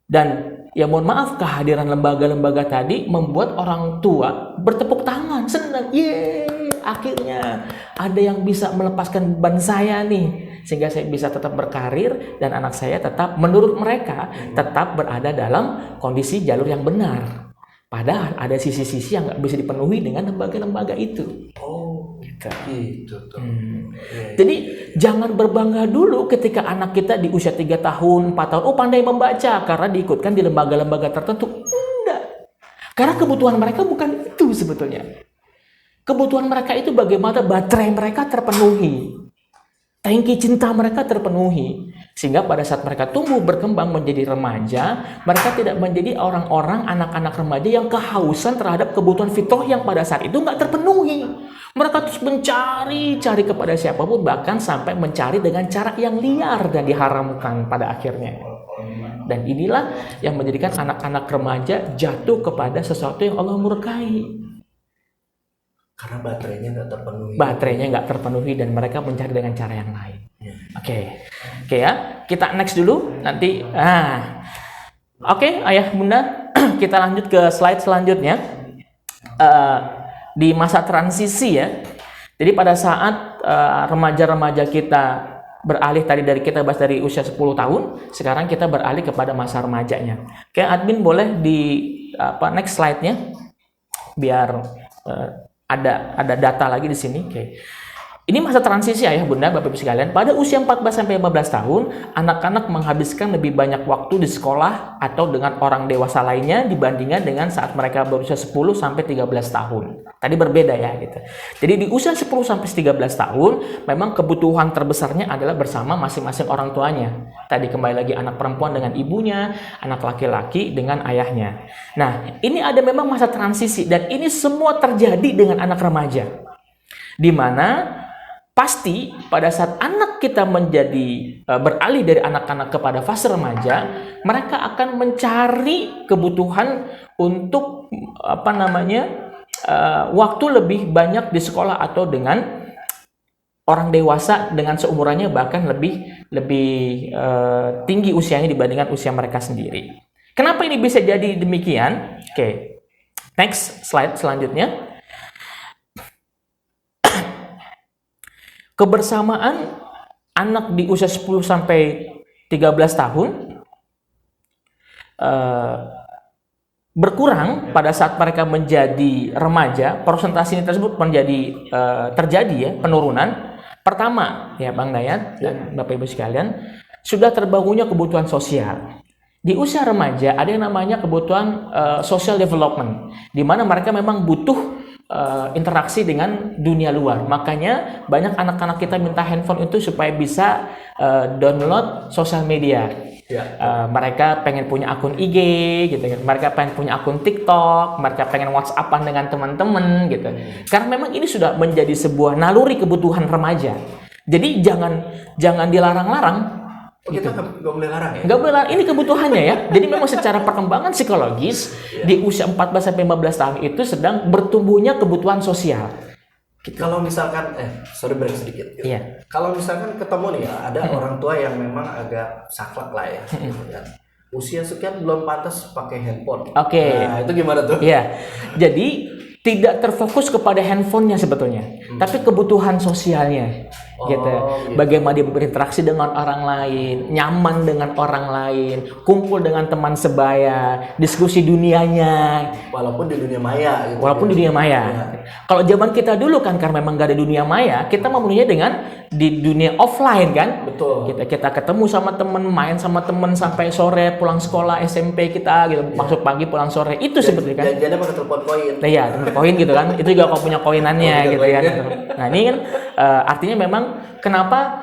Dan ya mohon maaf, kehadiran lembaga-lembaga tadi membuat orang tua bertepuk tangan, senang. Akhirnya ada yang bisa melepaskan beban saya nih, sehingga saya bisa tetap berkarir dan anak saya tetap, menurut mereka, tetap berada dalam kondisi jalur yang benar. Padahal ada sisi-sisi yang nggak bisa dipenuhi dengan lembaga-lembaga itu. Gitu tuh. Jadi jangan berbangga dulu ketika anak kita di usia 3 tahun, 4 tahun, pandai membaca karena diikutkan di lembaga-lembaga tertentu. Enggak. Karena kebutuhan mereka bukan itu sebetulnya. Kebutuhan mereka itu bagaimana baterai mereka terpenuhi. Tangki cinta mereka terpenuhi. Sehingga pada saat mereka tumbuh berkembang menjadi remaja, mereka tidak menjadi orang-orang, anak-anak remaja yang kehausan terhadap kebutuhan fitrah yang pada saat itu nggak terpenuhi. Mereka terus mencari kepada siapapun, bahkan sampai mencari dengan cara yang liar dan diharamkan pada akhirnya. Dan inilah yang menjadikan anak-anak remaja jatuh kepada sesuatu yang Allah murkai. Karena baterainya nggak terpenuhi dan mereka mencari dengan cara yang lain. Oke ya, kita next dulu nanti. Oke, ayah bunda, kita lanjut ke slide selanjutnya. Di masa transisi ya, jadi pada saat remaja-remaja kita beralih dari kita bahas dari usia 10 tahun, sekarang kita beralih kepada masa remajanya. Oke, admin boleh di next slide-nya biar ada data lagi di sini. Oke. Ini masa transisi ayah bunda, bapak ibu sekalian. Pada usia 14 sampai 15 tahun, anak-anak menghabiskan lebih banyak waktu di sekolah atau dengan orang dewasa lainnya dibandingkan dengan saat mereka berusia 10 sampai 13 tahun. Tadi berbeda ya gitu. Jadi di usia 10 sampai 13 tahun, memang kebutuhan terbesarnya adalah bersama masing-masing orang tuanya. Tadi kembali lagi anak perempuan dengan ibunya, anak laki-laki dengan ayahnya. Nah, ini ada memang masa transisi dan ini semua terjadi dengan anak remaja. Di mana pasti pada saat anak kita menjadi beralih dari anak-anak kepada fase remaja, mereka akan mencari kebutuhan untuk waktu lebih banyak di sekolah atau dengan orang dewasa dengan seumurannya, bahkan lebih tinggi usianya dibandingkan usia mereka sendiri. Kenapa ini bisa jadi demikian? Oke. Next slide selanjutnya. Kebersamaan anak di usia 10 sampai 13 tahun berkurang pada saat mereka menjadi remaja. Persentase ini tersebut terjadi ya, penurunan Pertama, ya Bang Dayat dan Bapak Ibu sekalian, sudah terbangunnya kebutuhan sosial. Di usia remaja ada yang namanya kebutuhan social development, di mana mereka memang butuh interaksi dengan dunia luar. Makanya banyak anak-anak kita minta handphone itu supaya bisa download sosial media. Mereka pengen punya akun IG gitu kan. Mereka pengen punya akun TikTok, mereka pengen WhatsAppan dengan teman-teman gitu. Karena memang ini sudah menjadi sebuah naluri kebutuhan remaja. Jadi jangan dilarang-larang. Kita nggak boleh larang ya? Nggak boleh larang, ini kebutuhannya ya. Jadi memang secara perkembangan psikologis di usia 14-15 tahun itu sedang bertumbuhnya kebutuhan sosial. Kalau misalkan, sorry break sedikit. Gitu. Iya. Kalau misalkan ketemu nih ya, ada orang tua yang memang agak saklek lah ya. Usia sekian belum pantas pakai handphone. Oke. Nah, itu gimana tuh? Iya. Jadi tidak terfokus kepada handphonenya sebetulnya, tapi kebutuhan sosialnya. Gitu. Bagaimana dia berinteraksi dengan orang lain, nyaman dengan orang lain, kumpul dengan teman sebaya, diskusi dunianya. Walaupun di dunia maya. Gitu, walaupun di dunia maya. Kalau zaman kita dulu kan karena memang gak ada dunia maya, kita memenuhinya dengan di dunia offline kan. Betul. Kita ketemu sama temen, main sama temen sampai sore, pulang sekolah SMP kita gitu, masuk pagi pulang sore. Itu sebetulnya kan. Jangan pakai telepon koin. Nah, iya, telepon koin gitu kan. Itu juga kalau punya koinannya gitu ya. Nah, ini kan artinya memang kenapa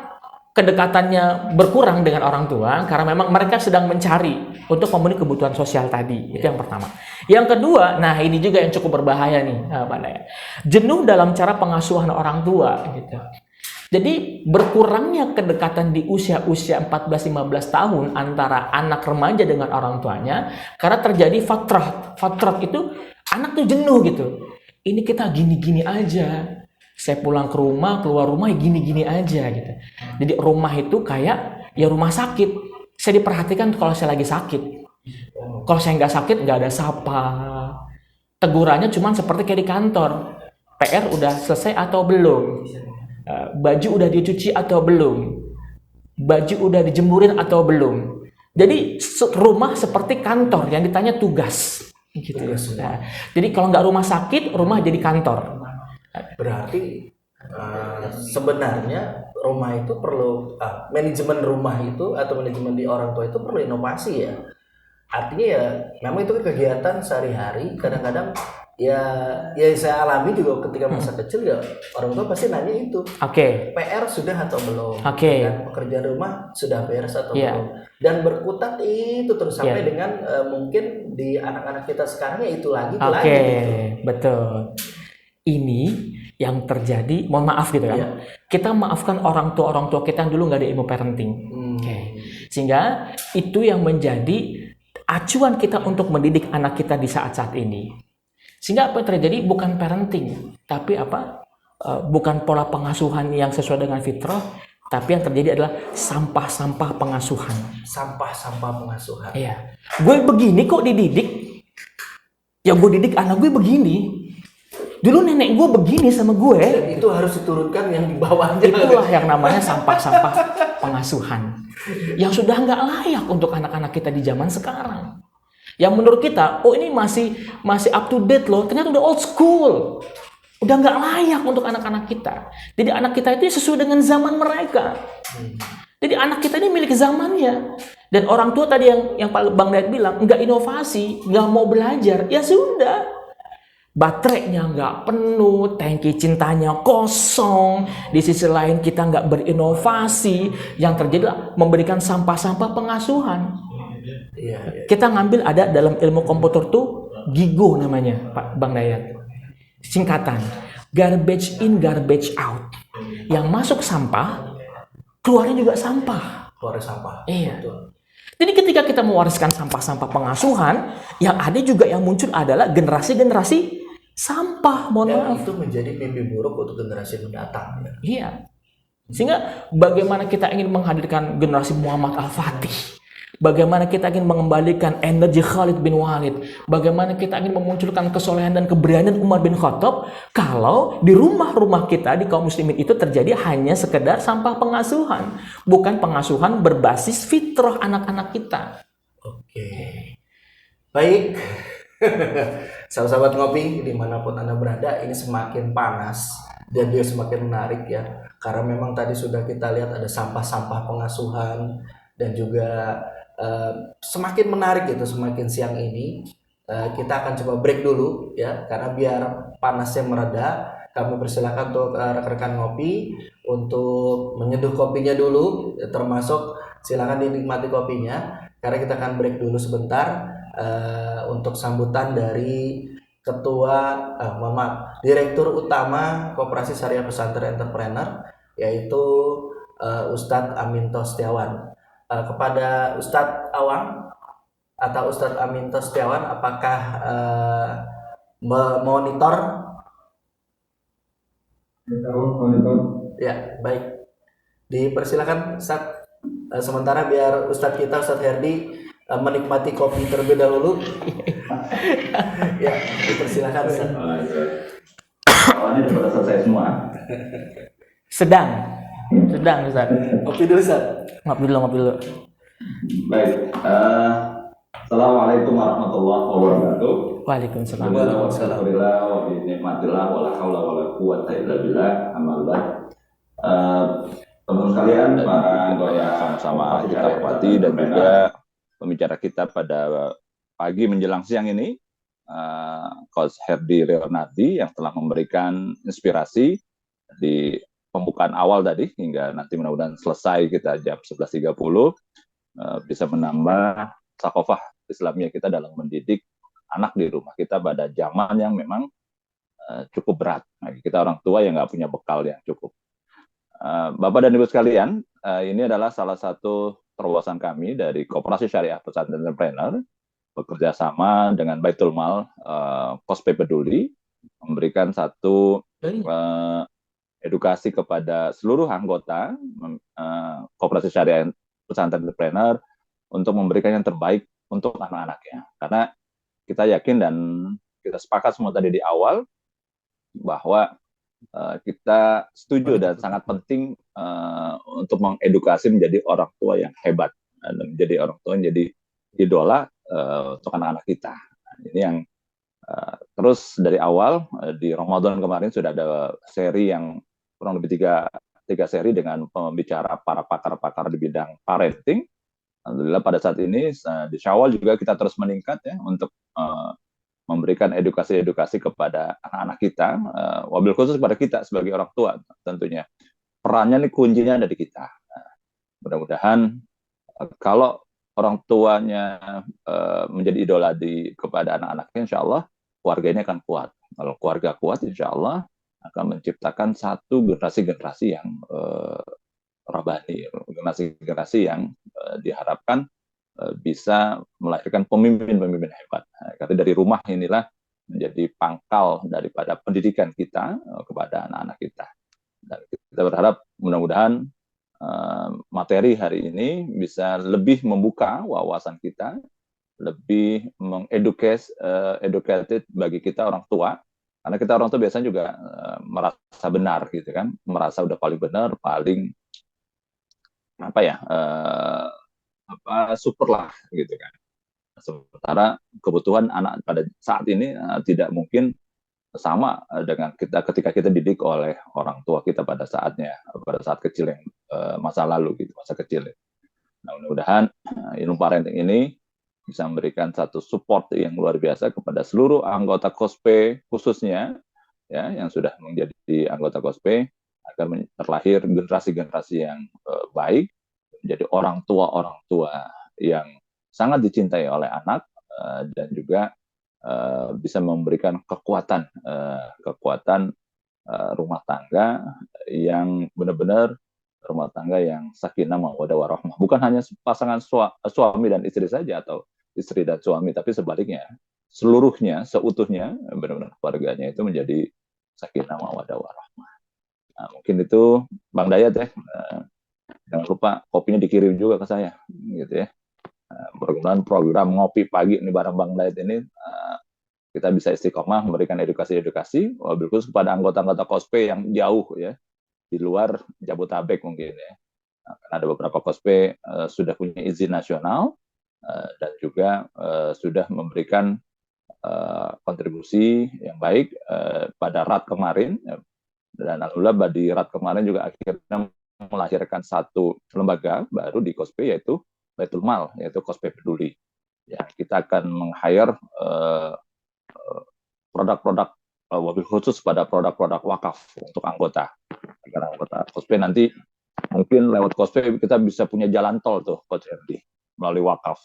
kedekatannya berkurang dengan orang tua, karena memang mereka sedang mencari untuk memenuhi kebutuhan sosial tadi. Itu yang pertama. Yang kedua, nah ini juga yang cukup berbahaya nih, Pak Daya. Jenuh dalam cara pengasuhan orang tua gitu. Jadi berkurangnya kedekatan di usia 14-15 tahun antara anak remaja dengan orang tuanya karena terjadi fatrah. Fatrah itu anak tuh jenuh gitu. Ini kita gini-gini aja. Saya pulang ke rumah, keluar rumah ya gini-gini aja gitu. Jadi rumah itu kayak ya rumah sakit. Saya diperhatikan kalau saya lagi sakit. Kalau saya nggak sakit nggak ada sapa. Tegurannya cuma seperti kayak di kantor. PR udah selesai atau belum? Baju udah dicuci atau belum? Baju udah dijemurin atau belum? Jadi rumah seperti kantor yang ditanya tugas. Gitu. Nah, jadi kalau nggak rumah sakit, rumah jadi kantor. Berarti sebenarnya rumah itu perlu manajemen rumah itu atau manajemen di orang tua itu perlu inovasi ya. Artinya ya memang itu kegiatan sehari-hari. Kadang-kadang ya saya alami juga ketika masa kecil ya orang tua pasti nanya itu. PR sudah atau belum? Dan pekerjaan rumah sudah beres atau belum? Dan berkutat itu terus sampai dengan mungkin di anak-anak kita sekarang ya itu lagi. Betul. Ini yang terjadi, mohon maaf gitu kan. Kita maafkan orang tua kita yang dulu nggak ada ilmu parenting. Sehingga itu yang menjadi acuan kita untuk mendidik anak kita di saat-saat ini. Sehingga apa yang terjadi bukan parenting, tapi bukan pola pengasuhan yang sesuai dengan fitrah, tapi yang terjadi adalah sampah-sampah pengasuhan. Sampah-sampah pengasuhan. Iya. Gue begini kok dididik. Ya gue didik anak gue begini. Dulu nenek gue begini sama gue. Dan itu harus diturunkan yang di bawahnya. Itulah yang namanya sampah-sampah pengasuhan. Yang sudah nggak layak untuk anak-anak kita di zaman sekarang. Yang menurut kita, oh ini masih up to date loh. Ternyata udah old school. Udah nggak layak untuk anak-anak kita. Jadi anak kita itu sesuai dengan zaman mereka. Jadi anak kita ini milik zamannya. Dan orang tua tadi yang Bang Dayat bilang, nggak inovasi, nggak mau belajar. Ya sudah. Baterainya nggak penuh, tangki cintanya kosong. Di sisi lain kita nggak berinovasi. Yang terjadi adalah memberikan sampah-sampah pengasuhan. Kita ngambil ada dalam ilmu komputer tuh GIGO namanya, Pak Bang Dayat. Singkatan, garbage in, garbage out. Yang masuk sampah, keluarnya juga sampah. Keluar sampah. Iya. Betul. Jadi ketika kita mewariskan sampah-sampah pengasuhan, yang ada juga yang muncul adalah generasi-generasi sampah, mohon maaf. Itu menjadi mimpi buruk untuk generasi mendatang. Ya? Iya. Sehingga bagaimana kita ingin menghadirkan generasi Muhammad Al-Fatih, bagaimana kita ingin mengembalikan energi Khalid bin Walid, bagaimana kita ingin memunculkan kesolehan dan keberanian Umar bin Khattab, kalau di rumah-rumah kita, di kaum muslimin itu terjadi hanya sekedar sampah pengasuhan, bukan pengasuhan berbasis fitrah anak-anak kita. Baik. Sahabat ngopi dimanapun Anda berada, ini semakin panas dan dia semakin menarik ya, karena memang tadi sudah kita lihat ada sampah-sampah pengasuhan dan juga semakin menarik gitu semakin siang ini. Kita akan coba break dulu ya, karena biar panasnya mereda. Kami persilakan untuk rekan-rekan ngopi untuk menyeduh kopinya dulu, termasuk silakan dinikmati kopinya, karena kita akan break dulu sebentar untuk sambutan dari mohon maaf, Direktur Utama Koperasi Syariah Pesantren Entrepreneur, yaitu Ustadz Aminto Setiawan. Kepada Ustadz Awang atau Ustadz Aminto Setiawan, apakah memonitor? Monitor. Ya, baik. Dipersilakan Ustadz. Sementara biar Ustadz kita, Ustadz Herdi, menikmati kopi terlebih dahulu. Ya, dipersilakan Ustadz. Awalnya sudah selesai semua. Sedang Ustaz. Kopi dulu Ustadz. Ngopi dulu. Baik. Assalamualaikum warahmatullahi wabarakatuh. Waalaikumsalam. Alhamdulillah wa binikmatillah wa la haula wa la quwwata illa billah. Amal ba'd. Teman sekalian, para yang sama-sama kita hormati dan juga pembicara kita pada pagi menjelang siang ini, Coach Herdi Leonardi yang telah memberikan inspirasi di pembukaan awal tadi hingga nanti mudah-mudahan selesai kita jam 11.30 bisa menambah sakofah Islamiyah kita dalam mendidik anak di rumah kita pada zaman yang memang cukup berat. Nah, kita orang tua yang nggak punya bekal yang cukup. Bapak dan Ibu sekalian, ini adalah salah satu terobosan kami dari Koperasi Syariah Pesantren Entrepreneur bekerja sama dengan Baitul Mal Kospe Peduli memberikan satu edukasi kepada seluruh anggota Koperasi Syariah Pesantren Entrepreneur untuk memberikan yang terbaik untuk anak-anaknya. Karena kita yakin dan kita sepakat semua tadi di awal bahwa kita setuju dan sangat penting untuk mengedukasi menjadi orang tua yang hebat dan menjadi orang tua yang jadi idola untuk anak-anak kita. Nah, ini yang terus dari awal di Ramadan kemarin sudah ada seri yang kurang lebih tiga seri dengan pembicara para pakar-pakar di bidang parenting. Alhamdulillah pada saat ini di Syawal juga kita terus meningkat ya untuk memberikan edukasi-edukasi kepada anak-anak kita, wabil khusus pada kita sebagai orang tua tentunya. Perannya nih kuncinya ada di kita. Nah, mudah-mudahan kalau orang tuanya menjadi idola kepada anak-anaknya, insya Allah keluarga ini akan kuat. Kalau keluarga kuat, insya Allah akan menciptakan satu generasi-generasi yang rabani, generasi-generasi yang diharapkan bisa melahirkan pemimpin-pemimpin hebat. Karena dari rumah inilah menjadi pangkal daripada pendidikan kita kepada anak-anak kita. Dan kita berharap mudah-mudahan materi hari ini bisa lebih membuka wawasan kita, lebih educated bagi kita orang tua. Karena kita orang tua biasanya juga merasa benar gitu kan, merasa udah paling benar, paling super lah gitu kan. Sementara kebutuhan anak pada saat ini tidak mungkin sama dengan kita ketika kita didik oleh orang tua kita pada saat kecil yang masa lalu gitu, masa kecil. Nah, mudah-mudahan ilmu parenting ini bisa memberikan satu support yang luar biasa kepada seluruh anggota KOSPE khususnya ya yang sudah menjadi anggota KOSPE agar terlahir generasi-generasi yang baik, menjadi orang tua yang sangat dicintai oleh anak dan juga bisa memberikan kekuatan rumah tangga yang benar-benar rumah tangga yang sakinah mawaddah warahmah. Bukan hanya pasangan suami dan istri saja atau istri dan suami, tapi sebaliknya seluruhnya, seutuhnya benar-benar keluarganya itu menjadi sakinah mawaddah warahmah. Nah, mungkin itu Bang Dayat ya. Jangan lupa kopinya dikirim juga ke saya, gitu ya. Mudah-mudahan program ngopi pagi ini bareng Bang Dayat ini kita bisa istiqomah memberikan edukasi-edukasi, wabil khusus kepada anggota-anggota KOSPE yang jauh ya di luar Jabotabek mungkin ya. Nah, karena ada beberapa KOSPE sudah punya izin nasional dan juga sudah memberikan kontribusi yang baik pada RAT kemarin Dan alhamdulillah Badirat kemarin juga akhirnya melahirkan satu lembaga baru di Kospe, yaitu Baitul Mal, yaitu Kospe Peduli. Ya, kita akan meng-hire produk-produk wabil khusus pada produk-produk wakaf untuk anggota. Agar anggota Kospe nanti mungkin lewat Kospe kita bisa punya jalan tol tuh, Coach Herdi, melalui wakaf.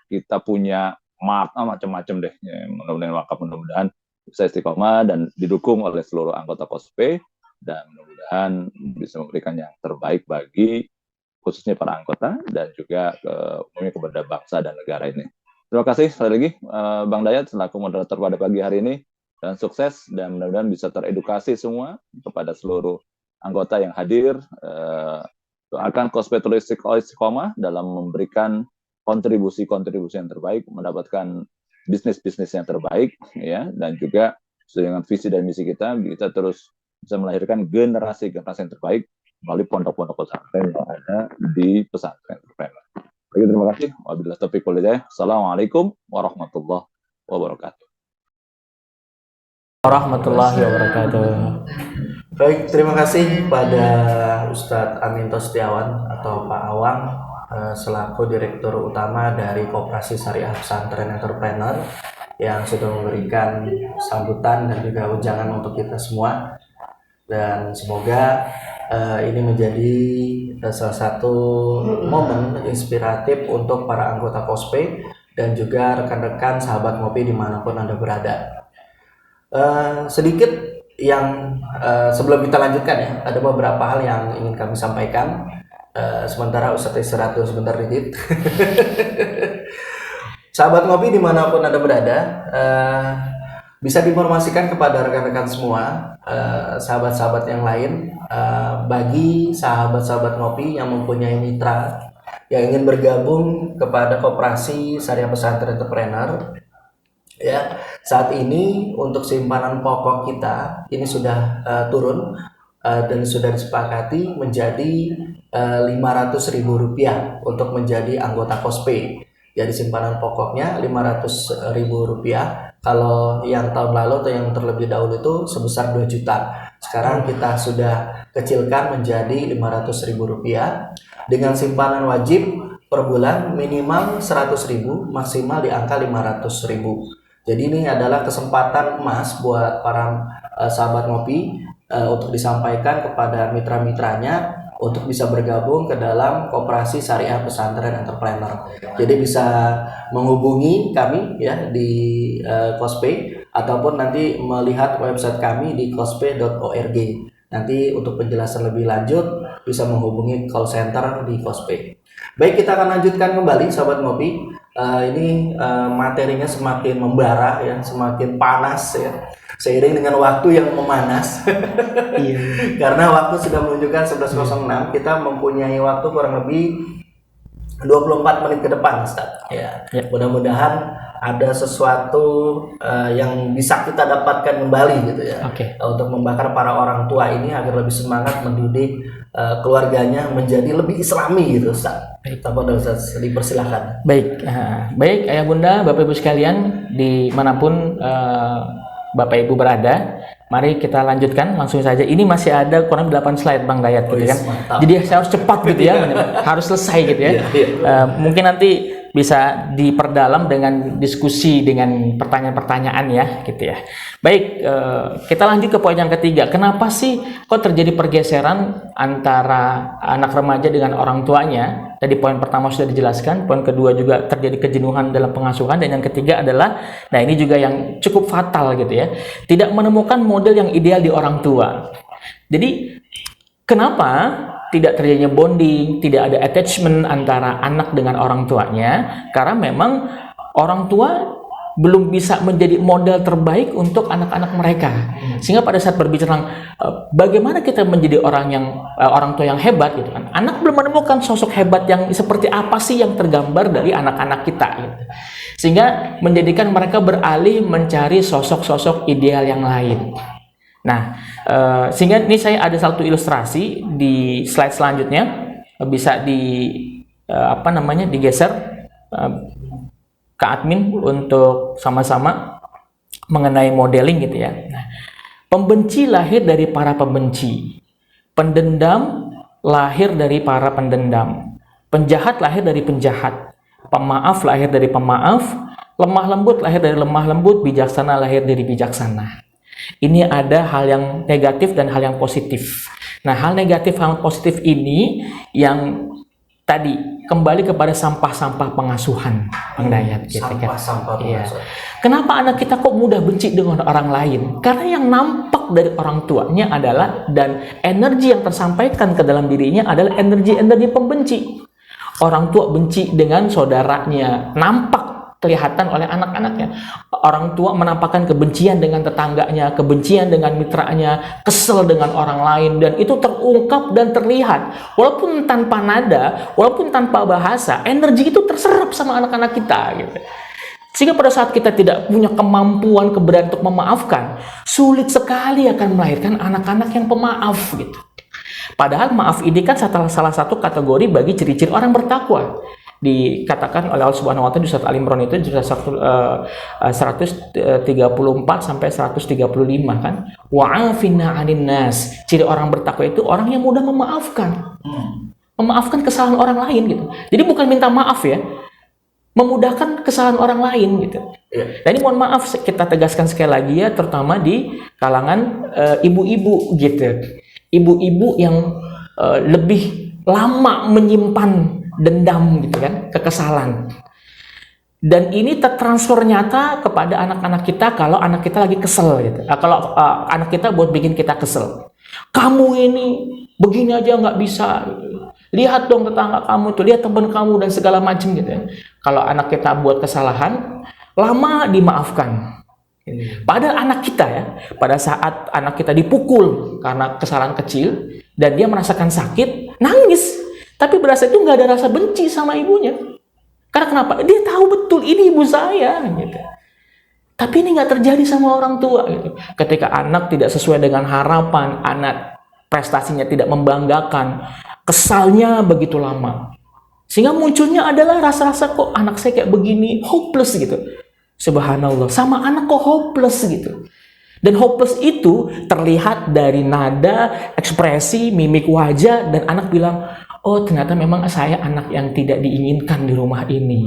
Kita punya macam-macam deh, ya, mudah-mudahan wakaf, mudah-mudahan bisa istiqomah dan didukung oleh seluruh anggota Kospe, dan mudah-mudahan bisa memberikan yang terbaik bagi khususnya para anggota dan juga umumnya kepada bangsa dan negara ini. Terima kasih sekali lagi Bang Dayat selaku moderator pada pagi hari ini, dan sukses, dan mudah-mudahan bisa teredukasi semua kepada seluruh anggota yang hadir. Doakan Kospe terus istiqomah dalam memberikan kontribusi-kontribusi yang terbaik, mendapatkan bisnis-bisnis yang terbaik, ya, dan juga sesuai dengan visi dan misi kita terus bisa melahirkan generasi-generasi yang terbaik melalui pondok-pondok pesantren yang ada di pesantren entrepreneur. Terima kasih. Wabillahi taufiq wal hidayah. Assalamualaikum warahmatullahi wabarakatuh. Warahmatullahi wabarakatuh. Baik, terima kasih pada Ustadz Aminto Setiawan atau Pak Awang selaku Direktur Utama dari Koperasi Syariah Pesantren Entrepreneur yang sudah memberikan sambutan dan juga ujangan untuk kita semua. Dan semoga ini menjadi salah satu momen inspiratif untuk para anggota Kospe dan juga rekan-rekan sahabat ngopi dimanapun Anda berada. Sedikit yang sebelum kita lanjutkan ya, ada beberapa hal yang ingin kami sampaikan. Sementara Ustadz istirahat dulu sebentar dikit. Sahabat ngopi dimanapun Anda berada, bisa diinformasikan kepada rekan-rekan semua, sahabat-sahabat yang lain, bagi sahabat-sahabat ngopi yang mempunyai mitra yang ingin bergabung kepada Koperasi Syariah Pesantren Entrepreneur. Ya, saat ini untuk simpanan pokok kita ini sudah turun dan sudah disepakati menjadi Rp500.000 untuk menjadi anggota Kospe. Jadi simpanan pokoknya Rp500.000. Kalau yang tahun lalu atau yang terlebih dahulu itu sebesar 2 juta. Sekarang kita sudah kecilkan menjadi Rp500.000 dengan simpanan wajib per bulan minimal 100.000, maksimal di angka 500.000. Jadi ini adalah kesempatan emas buat para sahabat ngopi untuk disampaikan kepada mitra-mitranya untuk bisa bergabung ke dalam Koperasi Syariah Pesantren Entrepreneur. Jadi bisa menghubungi kami ya di Kospe ataupun nanti melihat website kami di kospe.org. Nanti untuk penjelasan lebih lanjut bisa menghubungi call center di Kospe. Baik, kita akan lanjutkan kembali sahabat ngopi. Ini materinya semakin membara ya, semakin panas ya, seiring dengan waktu yang memanas. Iya. Karena waktu sudah menunjukkan 11.06, kita mempunyai waktu kurang lebih 24 menit ke depan, Ustaz. Ya. Mudah-mudahan ada sesuatu yang bisa kita dapatkan kembali gitu ya. Untuk membakar para orang tua ini agar lebih semangat mendidik keluarganya menjadi lebih islami gitu, Ustaz. Ustaz, dipersilahkan. Baik ayah bunda, bapak ibu sekalian dimanapun bapak ibu berada, mari kita lanjutkan langsung saja. Ini masih ada kurang 8 slide Bang Dayat gitu kan. Mantap. Jadi saya harus cepat gitu ya, harus selesai gitu ya. Mungkin nanti bisa diperdalam dengan diskusi dengan pertanyaan-pertanyaan ya gitu ya. Baik, kita lanjut ke poin yang ketiga. Kenapa sih kok terjadi pergeseran antara anak remaja dengan orang tuanya? Tadi poin pertama sudah dijelaskan, poin kedua juga terjadi kejenuhan dalam pengasuhan, dan yang ketiga adalah, nah ini juga yang cukup fatal gitu ya, tidak menemukan model yang ideal di orang tua. Jadi kenapa tidak terjadinya bonding, tidak ada attachment antara anak dengan orang tuanya? Karena memang orang tua belum bisa menjadi model terbaik untuk anak-anak mereka. Sehingga pada saat berbicara bagaimana kita menjadi orang tua yang hebat gitu kan, anak belum menemukan sosok hebat yang seperti apa sih yang tergambar dari anak-anak kita gitu. Sehingga menjadikan mereka beralih mencari sosok-sosok ideal yang lain. Nah, sehingga ini saya ada satu ilustrasi di slide selanjutnya, bisa digeser ke admin untuk sama-sama mengenai modeling gitu ya. Nah, Pembenci lahir dari para pembenci. Pendendam lahir dari para pendendam. Penjahat lahir dari penjahat. Pemaaf lahir dari pemaaf. Lemah lembut lahir dari lemah lembut. Bijaksana lahir dari bijaksana. Ini ada hal yang negatif dan hal yang positif. Nah, hal negatif, hal positif ini yang tadi kembali kepada sampah-sampah pengasuhan, Bang Dayat. Gitu, Sampah-sampah pengasuhan. Kenapa anak kita kok mudah benci dengan orang lain? Karena yang nampak dari orang tuanya adalah, dan energi yang tersampaikan ke dalam dirinya adalah energi-energi pembenci. Orang tua benci dengan saudaranya, nampak kelihatan oleh anak-anaknya. Orang tua menampakkan kebencian dengan tetangganya, kebencian dengan mitranya, kesel dengan orang lain, dan itu terungkap dan terlihat. Walaupun tanpa nada, walaupun tanpa bahasa, energi itu terserap sama anak-anak kita gitu. Sehingga pada saat kita tidak punya kemampuan, keberanian untuk memaafkan, sulit sekali akan melahirkan anak-anak yang pemaaf gitu. Padahal maaf ini kan salah satu kategori bagi ciri-ciri orang bertakwa. Dikatakan oleh Allah Subhanahu wa taala di surat Al-Imran itu di surat 134 sampai 135 kan. Wa'afina 'anin nas. Ciri orang bertakwa itu orang yang mudah memaafkan. Memaafkan kesalahan orang lain gitu. Jadi bukan minta maaf ya, memudahkan kesalahan orang lain gitu. Dan ini mohon maaf kita tegaskan sekali lagi ya, terutama di kalangan ibu-ibu gitu. Ibu-ibu yang lebih lama menyimpan dendam gitu kan, kekesalan. Dan ini tertransfer nyata kepada anak-anak kita kalau anak kita lagi kesel gitu. Kalau anak kita buat bikin kita kesel. Kamu ini begini aja nggak bisa. Lihat dong tetangga kamu tuh, lihat teman kamu dan segala macam gitu ya. Kalau anak kita buat kesalahan, lama dimaafkan. Padahal anak kita ya, pada saat anak kita dipukul karena kesalahan kecil dan dia merasakan sakit, nangis. Tapi berasa itu nggak ada rasa benci sama ibunya. Karena kenapa? Dia tahu betul ini ibu saya gitu. Tapi ini nggak terjadi sama orang tua gitu. Ketika anak tidak sesuai dengan harapan, anak prestasinya tidak membanggakan, kesalnya begitu lama. Sehingga munculnya adalah rasa-rasa kok anak saya kayak begini, hopeless gitu. Subhanallah, sama anak kok hopeless gitu. Dan hopeless itu terlihat dari nada, ekspresi, mimik wajah, dan anak bilang, oh ternyata memang saya anak yang tidak diinginkan di rumah ini.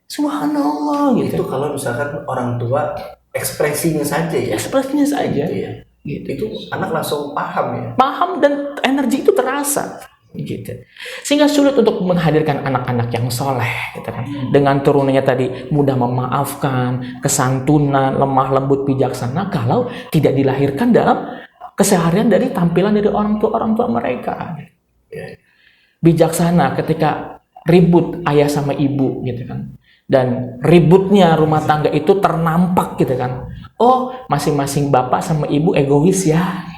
Subhanallah gitu. Itu kalau misalkan orang tua ekspresinya saja ya. Ekspresinya saja. Gitu ya. Gitu. Itu anak langsung paham ya. Paham dan energi itu terasa. Gitu. Sehingga sulit untuk menghadirkan anak-anak yang soleh gitu kan. Dengan turunannya tadi mudah memaafkan, kesantunan, lemah lembut, bijaksana, kalau tidak dilahirkan dalam keseharian dari tampilan dari orang tua mereka. Bijaksana ketika ribut ayah sama ibu gitu kan, dan ributnya rumah tangga itu ternampak gitu kan. Oh, masing-masing bapak sama ibu egois ya.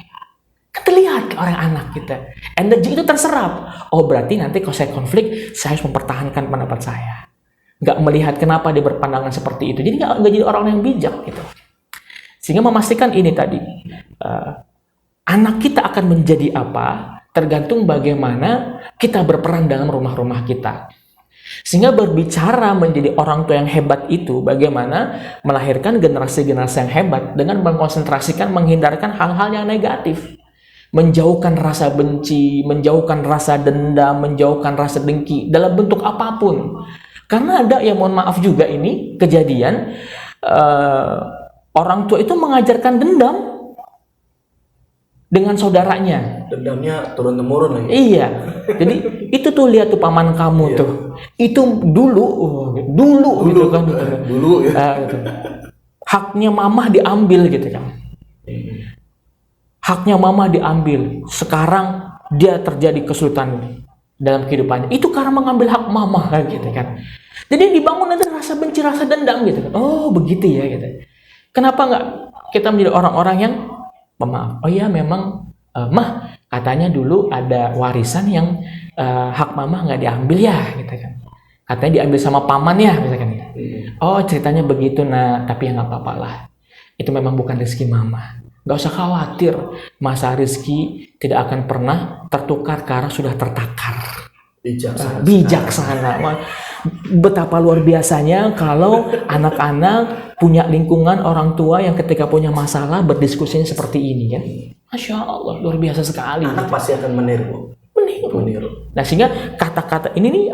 Terlihat ke orang anak kita, energi itu terserap. Oh berarti nanti kalau saya konflik, saya harus mempertahankan pendapat saya. Nggak melihat kenapa dia berpandangan seperti itu. Jadi nggak jadi orang yang bijak gitu. Sehingga memastikan ini tadi, anak kita akan menjadi apa tergantung bagaimana kita berperan dalam rumah-rumah kita. Sehingga berbicara menjadi orang tua yang hebat itu bagaimana melahirkan generasi-generasi yang hebat dengan mengkonsentrasikan, menghindarkan hal-hal yang negatif. Menjauhkan rasa benci, menjauhkan rasa dendam, menjauhkan rasa dengki dalam bentuk apapun. Karena ada yang mohon maaf juga ini kejadian orang tua itu mengajarkan dendam dengan saudaranya. Dendamnya turun temurun lagi. Iya. Jadi itu tuh lihat tuh paman kamu tuh. Itu dulu gitu kan. Dulu ya. Gitu. Haknya mamah diambil gitu kan. Haknya mama diambil. Sekarang dia terjadi kesulitan dalam kehidupannya. Itu karena mengambil hak mama gitu kan. Jadi dibangun ada rasa benci, rasa dendam gitu kan. Oh begitu ya gitu. Kenapa nggak kita menjadi orang-orang yang pemaaf? Oh ya memang mah katanya dulu ada warisan yang hak mama nggak diambil ya gitu kan. Katanya diambil sama paman ya misalkan. Oh ceritanya begitu nah, tapi ya nggak apa-apa lah. Itu memang bukan rezeki mama. Gak usah khawatir, masa rezeki tidak akan pernah tertukar karena sudah tertakar. bijaksana. Betapa luar biasanya kalau anak-anak punya lingkungan orang tua yang ketika punya masalah berdiskusinya seperti ini kan. Masya Allah, luar biasa sekali. Anak pasti akan meniru. Nah, sehingga kata-kata ini nih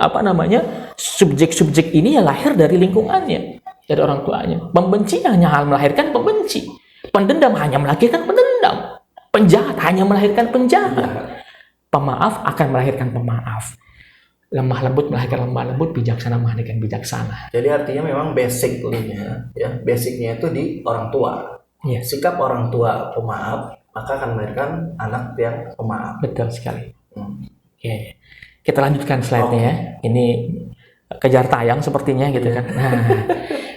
subjek-subjek ini ya lahir dari lingkungannya, dari orang tuanya. Pembenci hanya melahirkan pembenci. Pendendam hanya melahirkan pendendam. Penjahat hanya melahirkan penjahat. Pemaaf akan melahirkan pemaaf. Lemah lembut melahirkan lemah lembut, bijaksana melahirkan bijaksana. Jadi artinya memang basicnya itu di orang tua. Sikap orang tua pemaaf maka akan melahirkan anak yang pemaaf. Betul sekali. Oke. Kita lanjutkan slide-nya ya. Ini kejar tayang sepertinya gitu kan. Nah,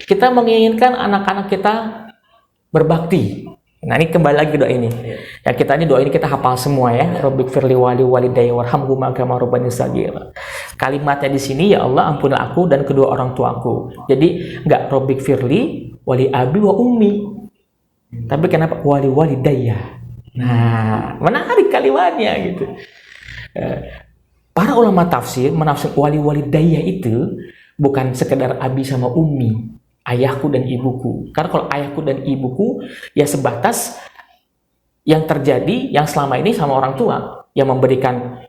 kita menginginkan anak-anak kita berbakti. Nah, ini kembali lagi doa ini. Ya, kita ini doa ini kita hafal semua ya. Rabbik firli walidayya warhamhuma kama rabbayani shaghira. Kalimatnya di sini, ya Allah ampunilah aku dan kedua orang tuaku. Jadi enggak Rabbik firli wali abi wa ummi. Tapi kenapa wali walidayya? Nah, menarik kalimatnya gitu. Para ulama tafsir menafsir wali walidayya itu bukan sekedar abi sama ummi, ayahku dan ibuku. Karena kalau ayahku dan ibuku ya sebatas yang terjadi yang selama ini sama orang tua yang memberikan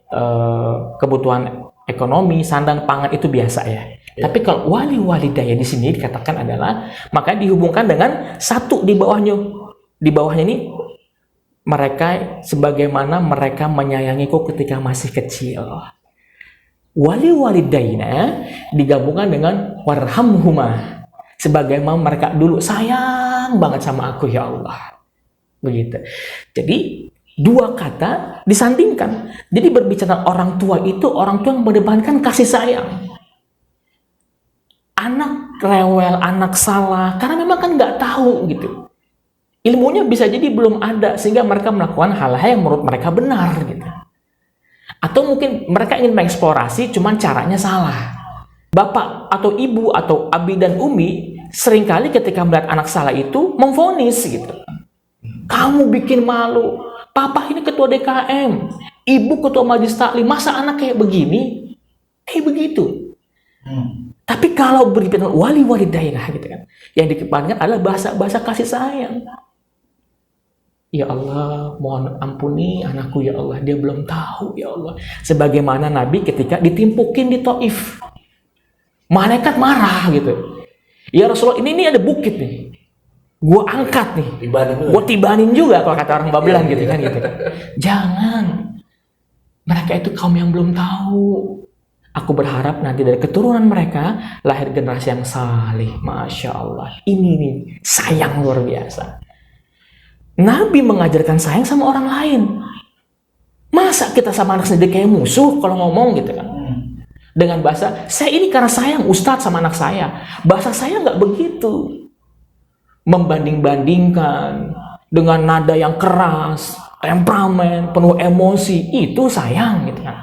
kebutuhan ekonomi, sandang, pangan itu biasa ya. Tapi kalau wali walidayya di sini dikatakan adalah makanya dihubungkan dengan satu di bawahnya. Di bawahnya ini mereka sebagaimana mereka menyayangiku ketika masih kecil. Wali walidayna digabungkan dengan warhamhuma. Sebagaimana mereka dulu sayang banget sama aku ya Allah. Begitu. Jadi dua kata disandingkan. Jadi berbicara orang tua itu orang tua yang mendepankan kasih sayang. Anak rewel, anak salah karena memang kan nggak tahu gitu. Ilmunya bisa jadi belum ada sehingga mereka melakukan hal-hal yang menurut mereka benar gitu. Atau mungkin mereka ingin mengeksplorasi cuman caranya salah. Bapak atau ibu atau abi dan umi seringkali ketika melihat anak salah itu memvonis gitu. Kamu bikin malu. Papa ini ketua DKM, ibu ketua majelis taklim, masa anak kayak begini? Kayak begitu. Tapi kalau berbicara wali daerah gitu kan, yang dikedepankan adalah bahasa kasih sayang. Ya Allah, mohon ampuni anakku ya Allah, dia belum tahu ya Allah. Sebagaimana Nabi ketika ditimpukin di Taif. Malaikat marah gitu. Ya Rasulullah, ini ada bukit nih. Gua angkat nih. Gua tibanin juga kalau kata orang Babelan gitu kan gitu. Jangan. Mereka itu kaum yang belum tahu. Aku berharap nanti dari keturunan mereka lahir generasi yang saleh. Masya Allah. Ini nih sayang luar biasa. Nabi mengajarkan sayang sama orang lain. Masa kita sama anak sendiri kayak musuh kalau ngomong gitu kan? Dengan bahasa, saya ini karena sayang Ustadz sama anak saya. Bahasa saya nggak begitu. Membanding-bandingkan dengan nada yang keras, temperamen, penuh emosi, itu sayang gitu kan?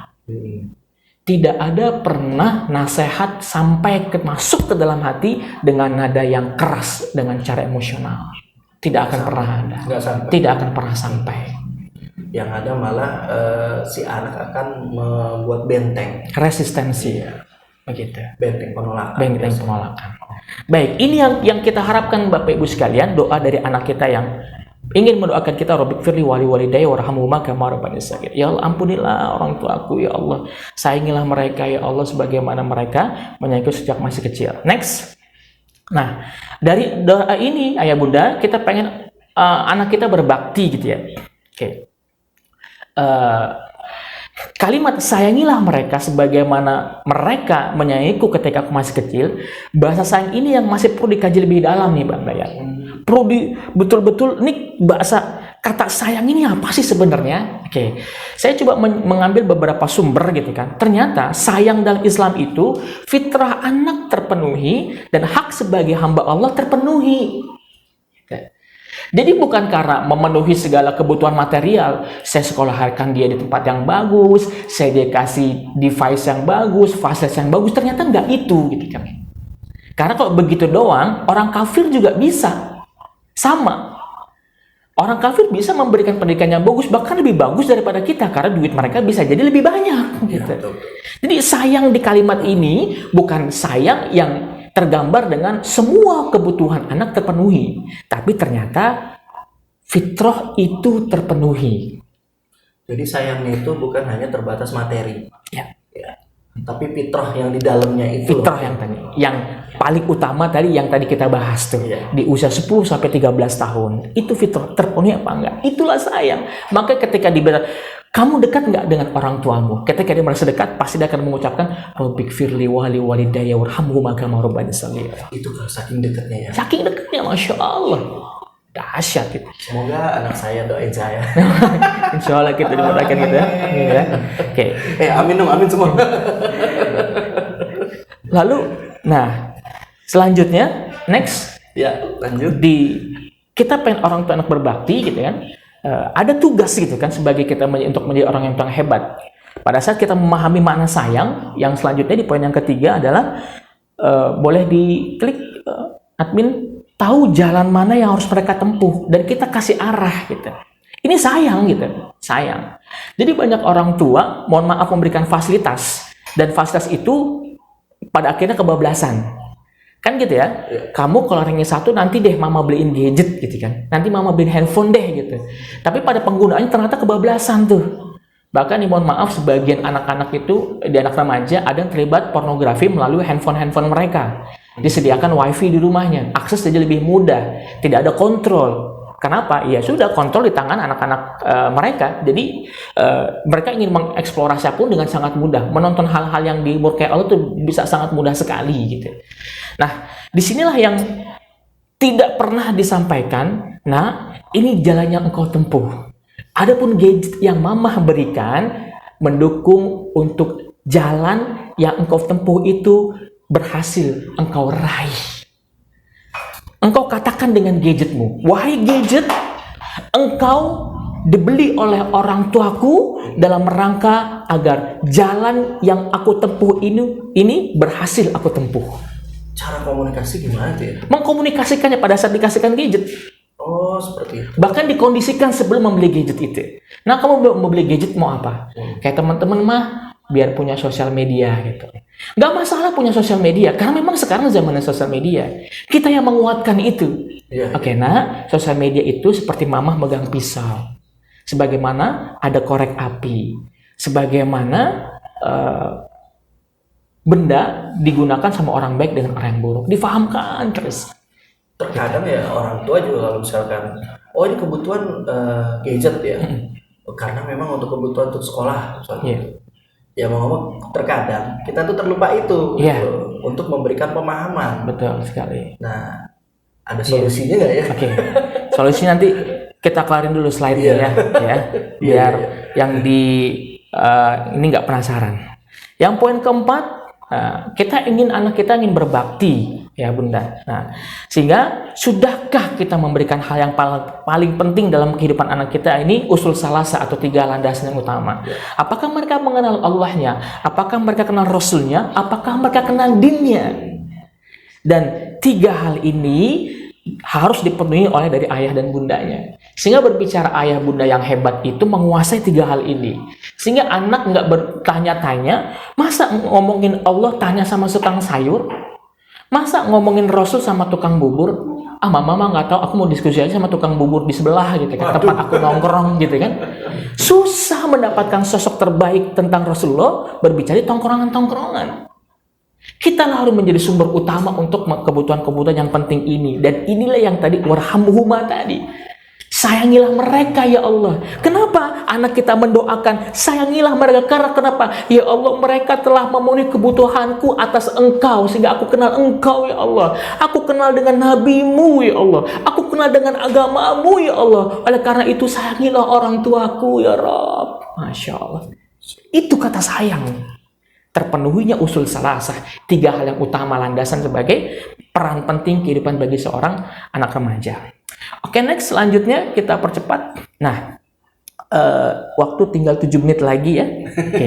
Tidak ada pernah nasihat sampai masuk ke dalam hati dengan nada yang keras, dengan cara emosional. Tidak akan pernah ada. Tidak akan pernah sampai. Yang ada malah si anak akan membuat benteng. Resistensi ya. Begitu. Benteng penolakan. Benteng penolakan. Baik, ini yang kita harapkan Bapak Ibu sekalian, doa dari anak kita yang ingin mendoakan kita, Rabbik firli walidayya warhamhuma kama rabbayani shaghira. Ya Allah, ampunilah orang tuaku ya Allah. Sayangilah mereka ya Allah sebagaimana mereka menyayangiku sejak masih kecil. Next. Nah, dari doa ini ayah bunda kita pengen anak kita berbakti gitu ya. Oke. Kalimat sayangilah mereka sebagaimana mereka menyayangiku ketika aku masih kecil. Bahasa sayang ini yang masih perlu dikaji lebih dalam nih Bang Dayat. Perlu betul-betul ini bahasa kata sayang ini apa sih sebenarnya? Oke. Saya coba mengambil beberapa sumber gitu kan. Ternyata sayang dalam Islam itu fitrah anak terpenuhi dan hak sebagai hamba Allah terpenuhi. Jadi bukan karena memenuhi segala kebutuhan material, saya sekolahkan dia di tempat yang bagus, saya dikasih device yang bagus, fasilitas yang bagus, ternyata nggak itu gitu kan. Karena kalau begitu doang, orang kafir juga bisa. Sama. Orang kafir bisa memberikan pendidikan yang bagus, bahkan lebih bagus daripada kita, karena duit mereka bisa jadi lebih banyak. Gitu. Jadi sayang di kalimat ini bukan sayang yang tergambar dengan semua kebutuhan anak terpenuhi, tapi ternyata fitrah itu terpenuhi. Jadi sayangnya itu bukan hanya terbatas materi. Ya. Tapi fitrah yang di dalamnya itu. Fitrah yang tadi, yang paling utama tadi yang tadi kita bahas tuh, di usia 10 sampai 13 tahun. Itu fitrah terpenuhi apa enggak? Itulah sayang. Maka ketika dibilang kamu dekat enggak dengan orang tuamu? Ketika dia merasa dekat, pasti dia akan mengucapkan Rabbighfirli wa li walidayya warhamhuma kama rabbayani shaghira. Itu kalau saking dekatnya ya. Saking dekatnya, Masya Allah. Dahsyat gitu. Semoga anak saya doain saya. Insya Allah kita dimudahkan gitu ya. Oke. Amin dong, amin semua. Lalu, nah selanjutnya, next. Ya, lanjut. Kita pengen orang tua anak berbakti gitu kan. Ada tugas gitu kan sebagai kita untuk menjadi orang yang hebat. Pada saat kita memahami makna sayang, yang selanjutnya di poin yang ketiga adalah boleh diklik admin, tahu jalan mana yang harus mereka tempuh dan kita kasih arah gitu. Ini sayang gitu, sayang. Jadi banyak orang tua, mohon maaf, memberikan fasilitas dan fasilitas itu pada akhirnya kebablasan. Kan gitu ya. Kamu kalau ranking 1 nanti deh mama beliin gadget gitu kan. Nanti mama beliin handphone deh gitu. Tapi pada penggunaannya ternyata kebablasan tuh. Bahkan nih mohon maaf, sebagian anak-anak itu di anak remaja ada yang terlibat pornografi melalui handphone mereka. Disediakan wifi di rumahnya, akses jadi lebih mudah, tidak ada kontrol. Kenapa? Ya sudah, kontrol di tangan anak-anak mereka. Jadi mereka ingin mengeksplorasi apapun dengan sangat mudah. Menonton hal-hal yang dimurkai Allah itu bisa sangat mudah sekali gitu. Nah, disinilah yang tidak pernah disampaikan. Nah, ini jalan yang engkau tempuh. Adapun gadget yang mamah berikan mendukung untuk jalan yang engkau tempuh itu berhasil engkau raih. Engkau katakan dengan gadgetmu, wahai gadget, engkau dibeli oleh orang tuaku dalam rangka agar jalan yang aku tempuh ini berhasil aku tempuh. Cara komunikasi gimana tuh ya? Mengkomunikasikannya pada saat dikasihkan gadget. Oh, seperti itu. Bahkan dikondisikan sebelum membeli gadget itu. Nah, kamu membeli gadget mau apa? Kayak teman-teman mah biar punya sosial media gitu. Gak masalah punya sosial media, karena memang sekarang zamannya sosial media. Kita yang menguatkan itu. Oke, nah, sosial media itu seperti mamah megang pisau. Sebagaimana ada korek api. Sebagaimana benda digunakan sama orang baik dengan orang yang buruk. Difahamkan terus. Terkadang ya orang tua juga kalau misalkan, oh ini kebutuhan gadget ya. Karena memang untuk kebutuhan untuk sekolah misalnya. Ya mau ngomong, terkadang kita tuh terlupa itu gitu, untuk memberikan pemahaman. Betul sekali. Nah, ada solusinya nggak ya? Oke. Solusi nanti kita kelarin dulu slide-nya ya. Biar yang ini nggak penasaran. Yang poin keempat, kita ingin anak kita ingin berbakti ya Bunda. Nah, sehingga sudahkah kita memberikan hal yang paling penting dalam kehidupan anak kita ini, usul salasa atau 3 landasan yang utama. Apakah mereka mengenal Allahnya? Apakah mereka kenal Rasulnya? Apakah mereka kenal dinnya? Dan 3 hal ini harus dipenuhi oleh dari ayah dan bundanya. Sehingga berbicara ayah bunda yang hebat itu menguasai 3 hal ini. Sehingga anak nggak bertanya-tanya, masa ngomongin Allah tanya sama tukang sayur? Masa ngomongin Rasul sama tukang bubur? Mama nggak tahu, aku mau diskusi aja sama tukang bubur di sebelah gitu kan, tempat aku nongkrong gitu kan. Susah mendapatkan sosok terbaik tentang Rasulullah berbicara di tongkrongan-tongkrongan. Kita harus menjadi sumber utama untuk kebutuhan-kebutuhan yang penting ini. Dan inilah yang tadi warhamhuma tadi. Sayangilah mereka ya Allah. Kenapa anak kita mendoakan sayangilah mereka? Karena kenapa? Ya Allah, mereka telah memenuhi kebutuhanku atas engkau, sehingga aku kenal engkau ya Allah. Aku kenal dengan nabimu ya Allah. Aku kenal dengan agamamu ya Allah. Oleh karena itu sayangilah orang tuaku ya Rabb. Masya Allah. Itu kata sayang. Terpenuhinya usul salasah, 3 hal yang utama landasan sebagai peran penting kehidupan bagi seorang anak remaja. Oke, next, selanjutnya kita percepat. Nah, waktu tinggal 7 menit lagi ya. Oke.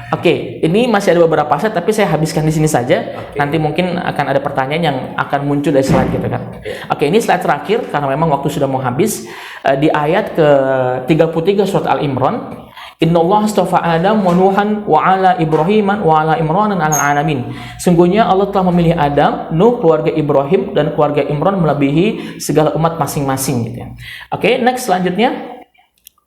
Oke, ini masih ada beberapa slide tapi saya habiskan di sini saja. Oke. Nanti mungkin akan ada pertanyaan yang akan muncul dari slide gitu kan. Oke, ini slide terakhir karena memang waktu sudah mau habis. Di ayat ke-33 surat Al-Imran, Innallaha astafa Adam wa Nuhan wa ala Ibrahim wa ala Imran ala alamin. Sungguhnya Allah telah memilih Adam, Nuh, keluarga Ibrahim dan keluarga Imran melebihi segala umat masing-masing gitu ya. Oke, next selanjutnya.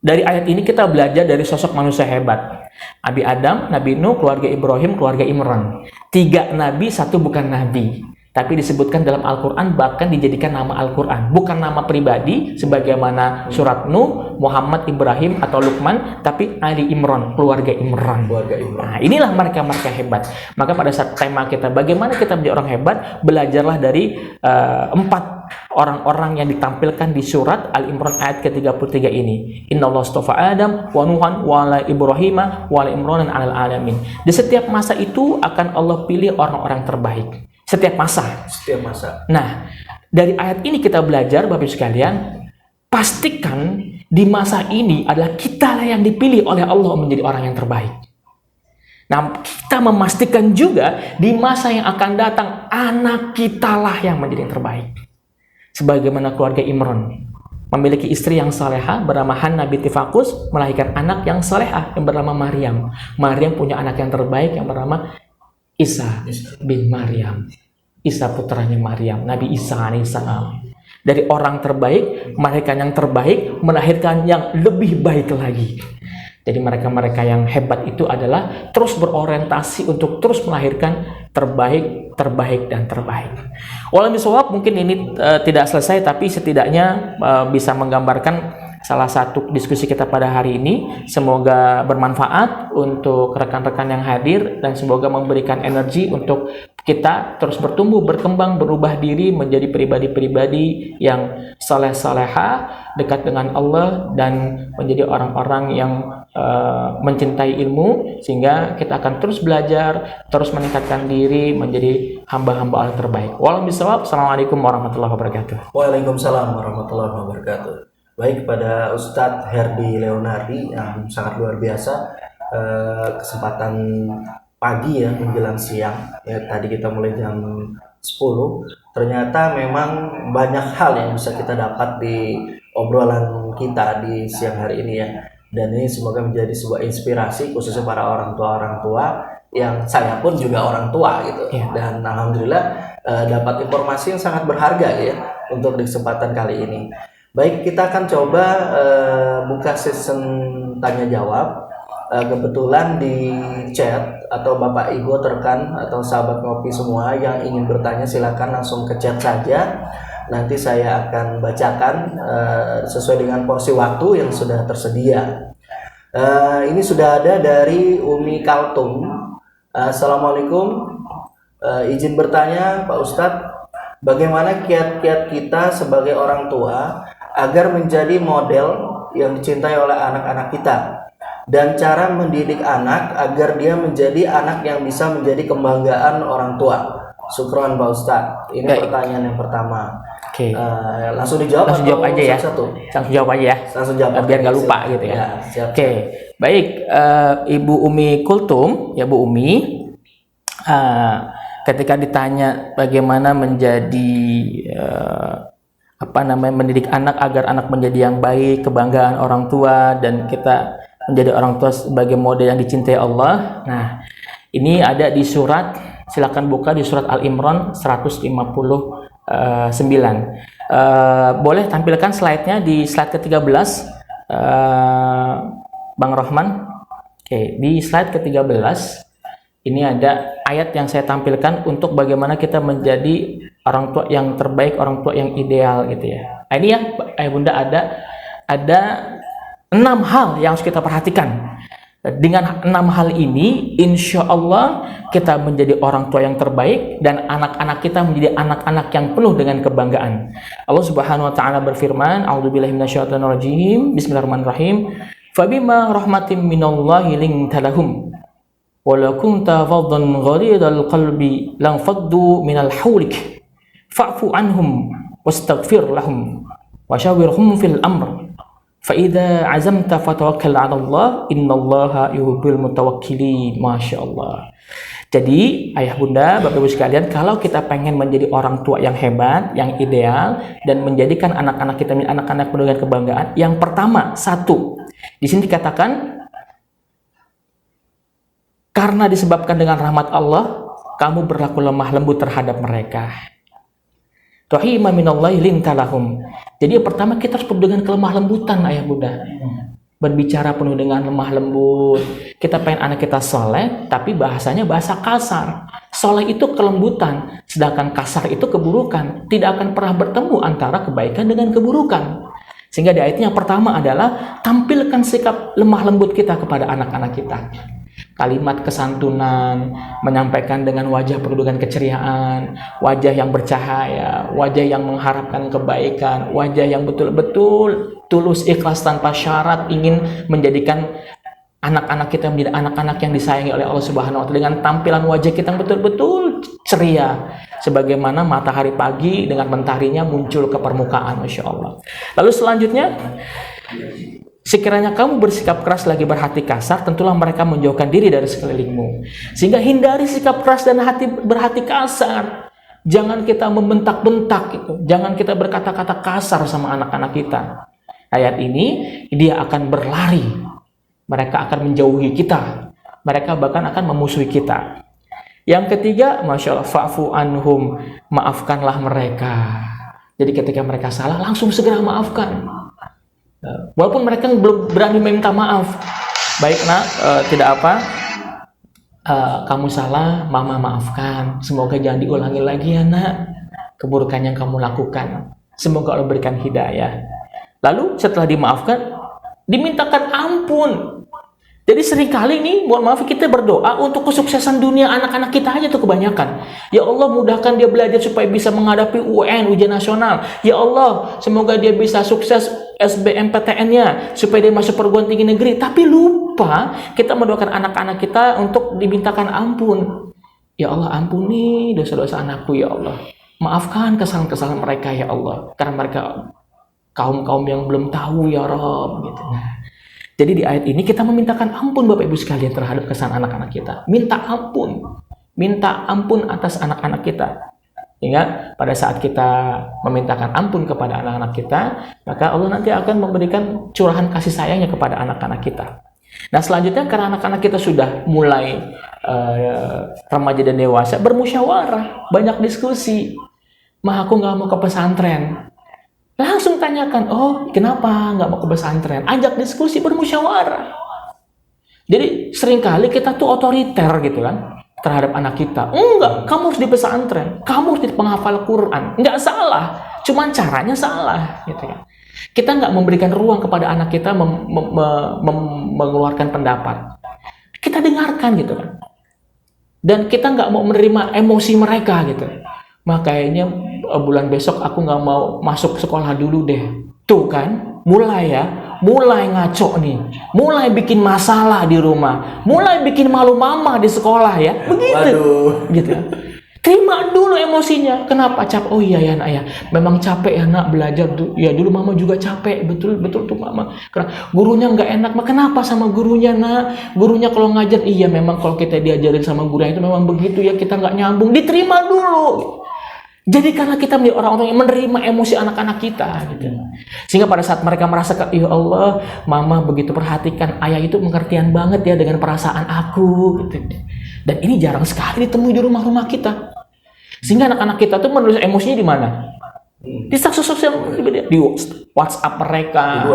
Dari ayat ini kita belajar dari sosok manusia hebat. Nabi Adam, Nabi Nuh, keluarga Ibrahim, keluarga Imran. 3 nabi, 1 bukan nabi. Tapi disebutkan dalam Al-Quran, bahkan dijadikan nama Al-Quran. Bukan nama pribadi, sebagaimana surat Nuh, Muhammad, Ibrahim, atau Luqman, tapi Ali Imran, keluarga Imran. Nah, inilah mereka-mereka hebat. Maka pada saat tema kita, bagaimana kita menjadi orang hebat, belajarlah dari 4 orang-orang yang ditampilkan di surat Al-Imran ayat ke-33 ini. Innallaha astafa Adam wa Nuhan wa ala Ibrahim wa ala Imran alal alamin. Di setiap masa itu akan Allah pilih orang-orang terbaik. Setiap masa. Nah, dari ayat ini kita belajar Bapak Ibu sekalian, pastikan di masa ini adalah kita yang dipilih oleh Allah menjadi orang yang terbaik. Nah, kita memastikan juga di masa yang akan datang anak kita lah yang menjadi yang terbaik. Sebagaimana keluarga Imran memiliki istri yang salehah bernama Hannah binti Fakus, melahirkan anak yang salehah yang bernama Maryam. Maryam punya anak yang terbaik yang bernama Isa bin Maryam. Isa putranya Maryam, Nabi Isa alaihissalam. Dari orang terbaik, melahirkan yang terbaik, melahirkan yang lebih baik lagi. Jadi mereka-mereka yang hebat itu adalah terus berorientasi untuk terus melahirkan terbaik, terbaik, dan terbaik. Walau misal mungkin ini tidak selesai, tapi setidaknya bisa menggambarkan salah satu diskusi kita pada hari ini. Semoga bermanfaat untuk rekan-rekan yang hadir dan semoga memberikan energi untuk kita terus bertumbuh, berkembang, berubah diri menjadi pribadi-pribadi yang saleh-saleha, dekat dengan Allah, dan menjadi orang-orang yang mencintai ilmu, sehingga kita akan terus belajar, terus meningkatkan diri menjadi hamba-hamba Allah terbaik. Wallahualam bishawab. Assalamualaikum warahmatullahi wabarakatuh. Waalaikumsalam warahmatullahi wabarakatuh. Baik, kepada Ustadz Herdi Leonardi yang sangat luar biasa, kesempatan pagi ya menjelang siang ya, tadi kita mulai jam 10. Ternyata memang banyak hal yang bisa kita dapat di obrolan kita di siang hari ini ya, dan ini semoga menjadi sebuah inspirasi khususnya para orang tua yang saya pun juga orang tua gitu ya. Dan alhamdulillah dapat informasi yang sangat berharga ya untuk di kesempatan kali ini. Baik, kita akan coba buka season tanya jawab. Kebetulan di chat atau Bapak Ibu rekan atau sahabat ngopi semua yang ingin bertanya silakan langsung ke chat saja. Nanti saya akan bacakan sesuai dengan porsi waktu yang sudah tersedia. Ini sudah ada dari Umi Kaltum. Assalamualaikum. Izin bertanya Pak Ustadz, bagaimana kiat-kiat kita sebagai orang tua agar menjadi model yang dicintai oleh anak-anak kita, dan cara mendidik anak agar dia menjadi anak yang bisa menjadi kebanggaan orang tua. Syukron Pak Ustadz. Ini pertanyaan yang pertama. Oke. Langsung dijawab. Langsung jawab aja ya. Langsung jawab aja ya. Langsung jawab. Biar nggak lupa gitu ya. Oke. Baik, Ibu Umi Kultum, ya Bu Umi. Ketika ditanya bagaimana menjadi mendidik anak agar anak menjadi yang baik, kebanggaan orang tua, dan kita menjadi orang tua sebagai model yang dicintai Allah. Nah, ini ada di surat, silakan buka di surat Al-Imran 159. Boleh tampilkan slide-nya di slide ke-13, Bang Rohman. Oke, di slide ke-13 ini ada ayat yang saya tampilkan untuk bagaimana kita menjadi orang tua yang terbaik, orang tua yang ideal gitu ya. Nah, ini ya, Bunda, ada 6 hal yang harus kita perhatikan. Dengan 6 hal ini, insya Allah kita menjadi orang tua yang terbaik dan anak-anak kita menjadi anak-anak yang penuh dengan kebanggaan. Allah Subhanahu wa taala berfirman, A'udzubillahi minasyaitonirrajim. Bismillahirrahmanirrahim. Fabima rahmatin minallahi linta lahum walau kunta faddan ghalidal qalbi lang faddu minal hawlik fa'fu anhum wastaghfir lahum wa syawirhum fil amr Fa idza azamta fatawakkal 'ala Allah, innallaha yuhibbul mutawakkilin. Masyaallah. Jadi, ayah bunda, bapak ibu sekalian, kalau kita pengen menjadi orang tua yang hebat, yang ideal, dan menjadikan anak-anak kita menjadi anak-anak penuh dengan kebanggaan, yang pertama, satu, di sini dikatakan, karena disebabkan dengan rahmat Allah, kamu berlaku lemah lembut terhadap mereka. Rahimah minallahi lintalahum. Jadi yang pertama kita harus penuh dengan kelemah lembutan, ayah bunda. Berbicara penuh dengan lemah lembut. Kita pengen anak kita soleh, tapi bahasanya bahasa kasar. Soleh itu kelembutan, sedangkan kasar itu keburukan. Tidak akan pernah bertemu antara kebaikan dengan keburukan. Sehingga di ayat yang pertama adalah tampilkan sikap lemah lembut kita kepada anak-anak kita. Kalimat kesantunan, menyampaikan dengan wajah penuh dengan keceriaan, wajah yang bercahaya, wajah yang mengharapkan kebaikan, wajah yang betul-betul tulus ikhlas tanpa syarat ingin menjadikan anak-anak kita menjadi anak-anak yang disayangi oleh Allah Subhanahu wa taala dengan tampilan wajah kita yang betul-betul ceria sebagaimana matahari pagi dengan mentarinya muncul ke permukaan, Masya Allah. Lalu selanjutnya, sekiranya kamu bersikap keras lagi berhati kasar, tentulah mereka menjauhkan diri dari sekelilingmu. Sehingga hindari sikap keras dan berhati kasar. Jangan kita membentak-bentak gitu. Jangan kita berkata-kata kasar sama anak-anak kita. Ayat ini dia akan berlari. Mereka akan menjauhi kita. Mereka bahkan akan memusuhi kita. Yang ketiga, Masya Allah, fa'fu anhum, maafkanlah mereka. Jadi ketika mereka salah, langsung segera maafkan. Walaupun mereka belum berani meminta maaf. Baik nak, tidak apa, kamu salah, mama maafkan. Semoga jangan diulangi lagi ya nak, keburukan yang kamu lakukan. Semoga Allah berikan hidayah. Lalu setelah dimaafkan, dimintakan ampun. Jadi seringkali nih, mohon maaf, kita berdoa untuk kesuksesan dunia anak-anak kita aja tuh kebanyakan. Ya Allah, mudahkan dia belajar supaya bisa menghadapi UN, ujian nasional. Ya Allah, semoga dia bisa sukses SBMPTN-nya supaya dia masuk perguruan tinggi negeri. Tapi lupa kita mendoakan anak-anak kita untuk dimintakan ampun. Ya Allah, ampuni dosa-dosa anakku ya Allah. Maafkan kesalahan-kesalahan mereka ya Allah. Karena mereka kaum-kaum yang belum tahu ya Rabb gitu. Jadi di ayat ini kita memintakan ampun Bapak Ibu sekalian terhadap kesalahan anak-anak kita. Minta ampun atas anak-anak kita. Sehingga pada saat kita memintakan ampun kepada anak-anak kita, maka Allah nanti akan memberikan curahan kasih sayangnya kepada anak-anak kita. Nah selanjutnya, karena anak-anak kita sudah mulai remaja dan dewasa, bermusyawarah, banyak diskusi. Mah aku nggak mau ke pesantren. Langsung tanyakan, oh kenapa nggak mau ke pesantren? Ajak diskusi, bermusyawarah. Jadi seringkali kita tuh otoriter gitu kan terhadap anak kita. Enggak, kamu harus di pesantren, kamu harus di penghafal Quran. Enggak salah, cuman caranya salah gitu kan. Kita nggak memberikan ruang kepada anak kita mengeluarkan pendapat. Kita dengarkan gitu kan. Dan kita nggak mau menerima emosi mereka gitu. Makanya bulan besok aku nggak mau masuk sekolah dulu deh. Tuh kan, mulai ngaco nih, mulai bikin masalah di rumah, mulai bikin malu mama di sekolah ya, begitu. Gitu. Terima dulu emosinya. Kenapa capek? Oh iya ya nak ya, memang capek ya nak belajar. Ya dulu mama juga capek, betul tuh mama. Karena gurunya nggak enak. Mah kenapa sama gurunya nak? Gurunya kalau ngajar, iya memang kalau kita diajarin sama gurunya itu memang begitu ya, kita nggak nyambung. Diterima dulu. Jadi karena kita menjadi orang-orang yang menerima emosi anak-anak kita gitu. Sehingga pada saat mereka merasa, ya Allah, mama begitu perhatikan, ayah itu pengertian banget ya dengan perasaan aku gitu. Dan ini jarang sekali ditemui di rumah-rumah kita. Sehingga anak-anak kita tuh menulis emosinya di mana? Di sosial media, di WhatsApp mereka,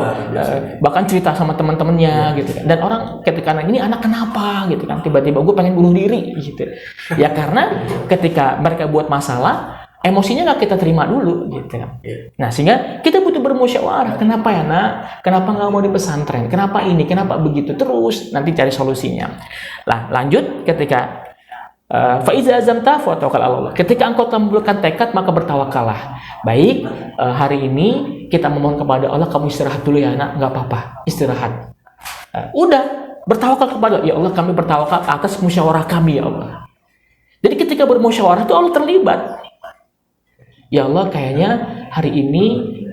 bahkan cerita sama teman-temannya gitu kan. Dan orang ketika ini anak kenapa gitu kan, tiba-tiba gue pengen bunuh diri gitu. Ya karena ketika mereka buat masalah, emosinya nggak kita terima dulu gitu. Nah sehingga kita butuh bermusyawarah. Kenapa ya nak? Kenapa nggak mau di pesantren? Kenapa ini? Kenapa begitu? Terus nanti cari solusinya. Lah lanjut ketika faiza azamta fatawakkal Allah. Ketika engkau telah membulatkan tekad maka bertawakallah. Baik, hari ini kita memohon kepada Allah, kamu istirahat dulu ya nak, nggak apa-apa, istirahat. Udah bertawakal kepada Allah. Ya Allah, kami bertawakal atas musyawarah kami ya Allah. Jadi ketika bermusyawarah itu Allah terlibat. Ya Allah, kayaknya hari ini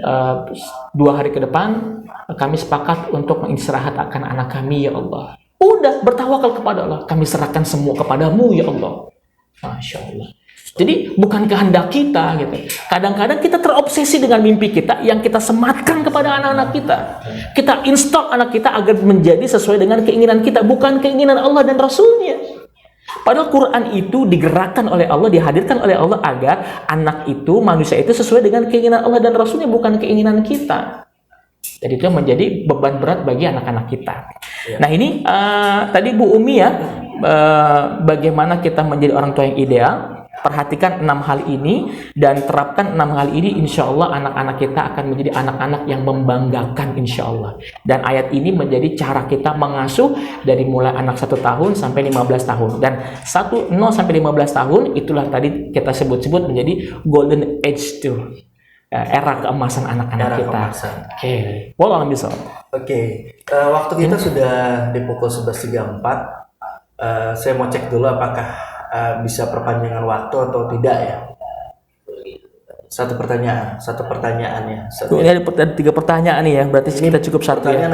2 hari ke depan kami sepakat untuk mengistirahatkan anak kami ya Allah. Udah bertawakal kepada Allah, kami serahkan semua kepadamu ya Allah. Masya Allah. Jadi bukan kehendak kita gitu. Kadang-kadang kita terobsesi dengan mimpi kita yang kita sematkan kepada anak-anak kita. Kita install anak kita agar menjadi sesuai dengan keinginan kita, bukan keinginan Allah dan Rasulnya. Padahal Quran itu digerakkan oleh Allah, dihadirkan oleh Allah agar anak itu, manusia itu sesuai dengan keinginan Allah dan Rasulnya, bukan keinginan kita. Jadi itu menjadi beban berat bagi anak-anak kita. Nah ini tadi Bu Umi ya, bagaimana kita menjadi orang tua yang ideal. Perhatikan 6 hal ini dan terapkan 6 hal ini, insya Allah anak-anak kita akan menjadi anak-anak yang membanggakan insya Allah. Dan ayat ini menjadi cara kita mengasuh dari mulai anak 1 tahun sampai 15 tahun. Dan 0 sampai 15 tahun itulah tadi kita sebut-sebut menjadi golden age tuh. Era keemasan anak-anak kita. Oke. Wallahu a'lam bishawab. Oke. Waktu kita sudah di pukul 11.34. Saya mau cek dulu apakah bisa perpanjangan waktu atau tidak ya. Satu pertanyaan ya. Ini ada 3 pertanyaan nih ya, berarti kita cukup 1 ya.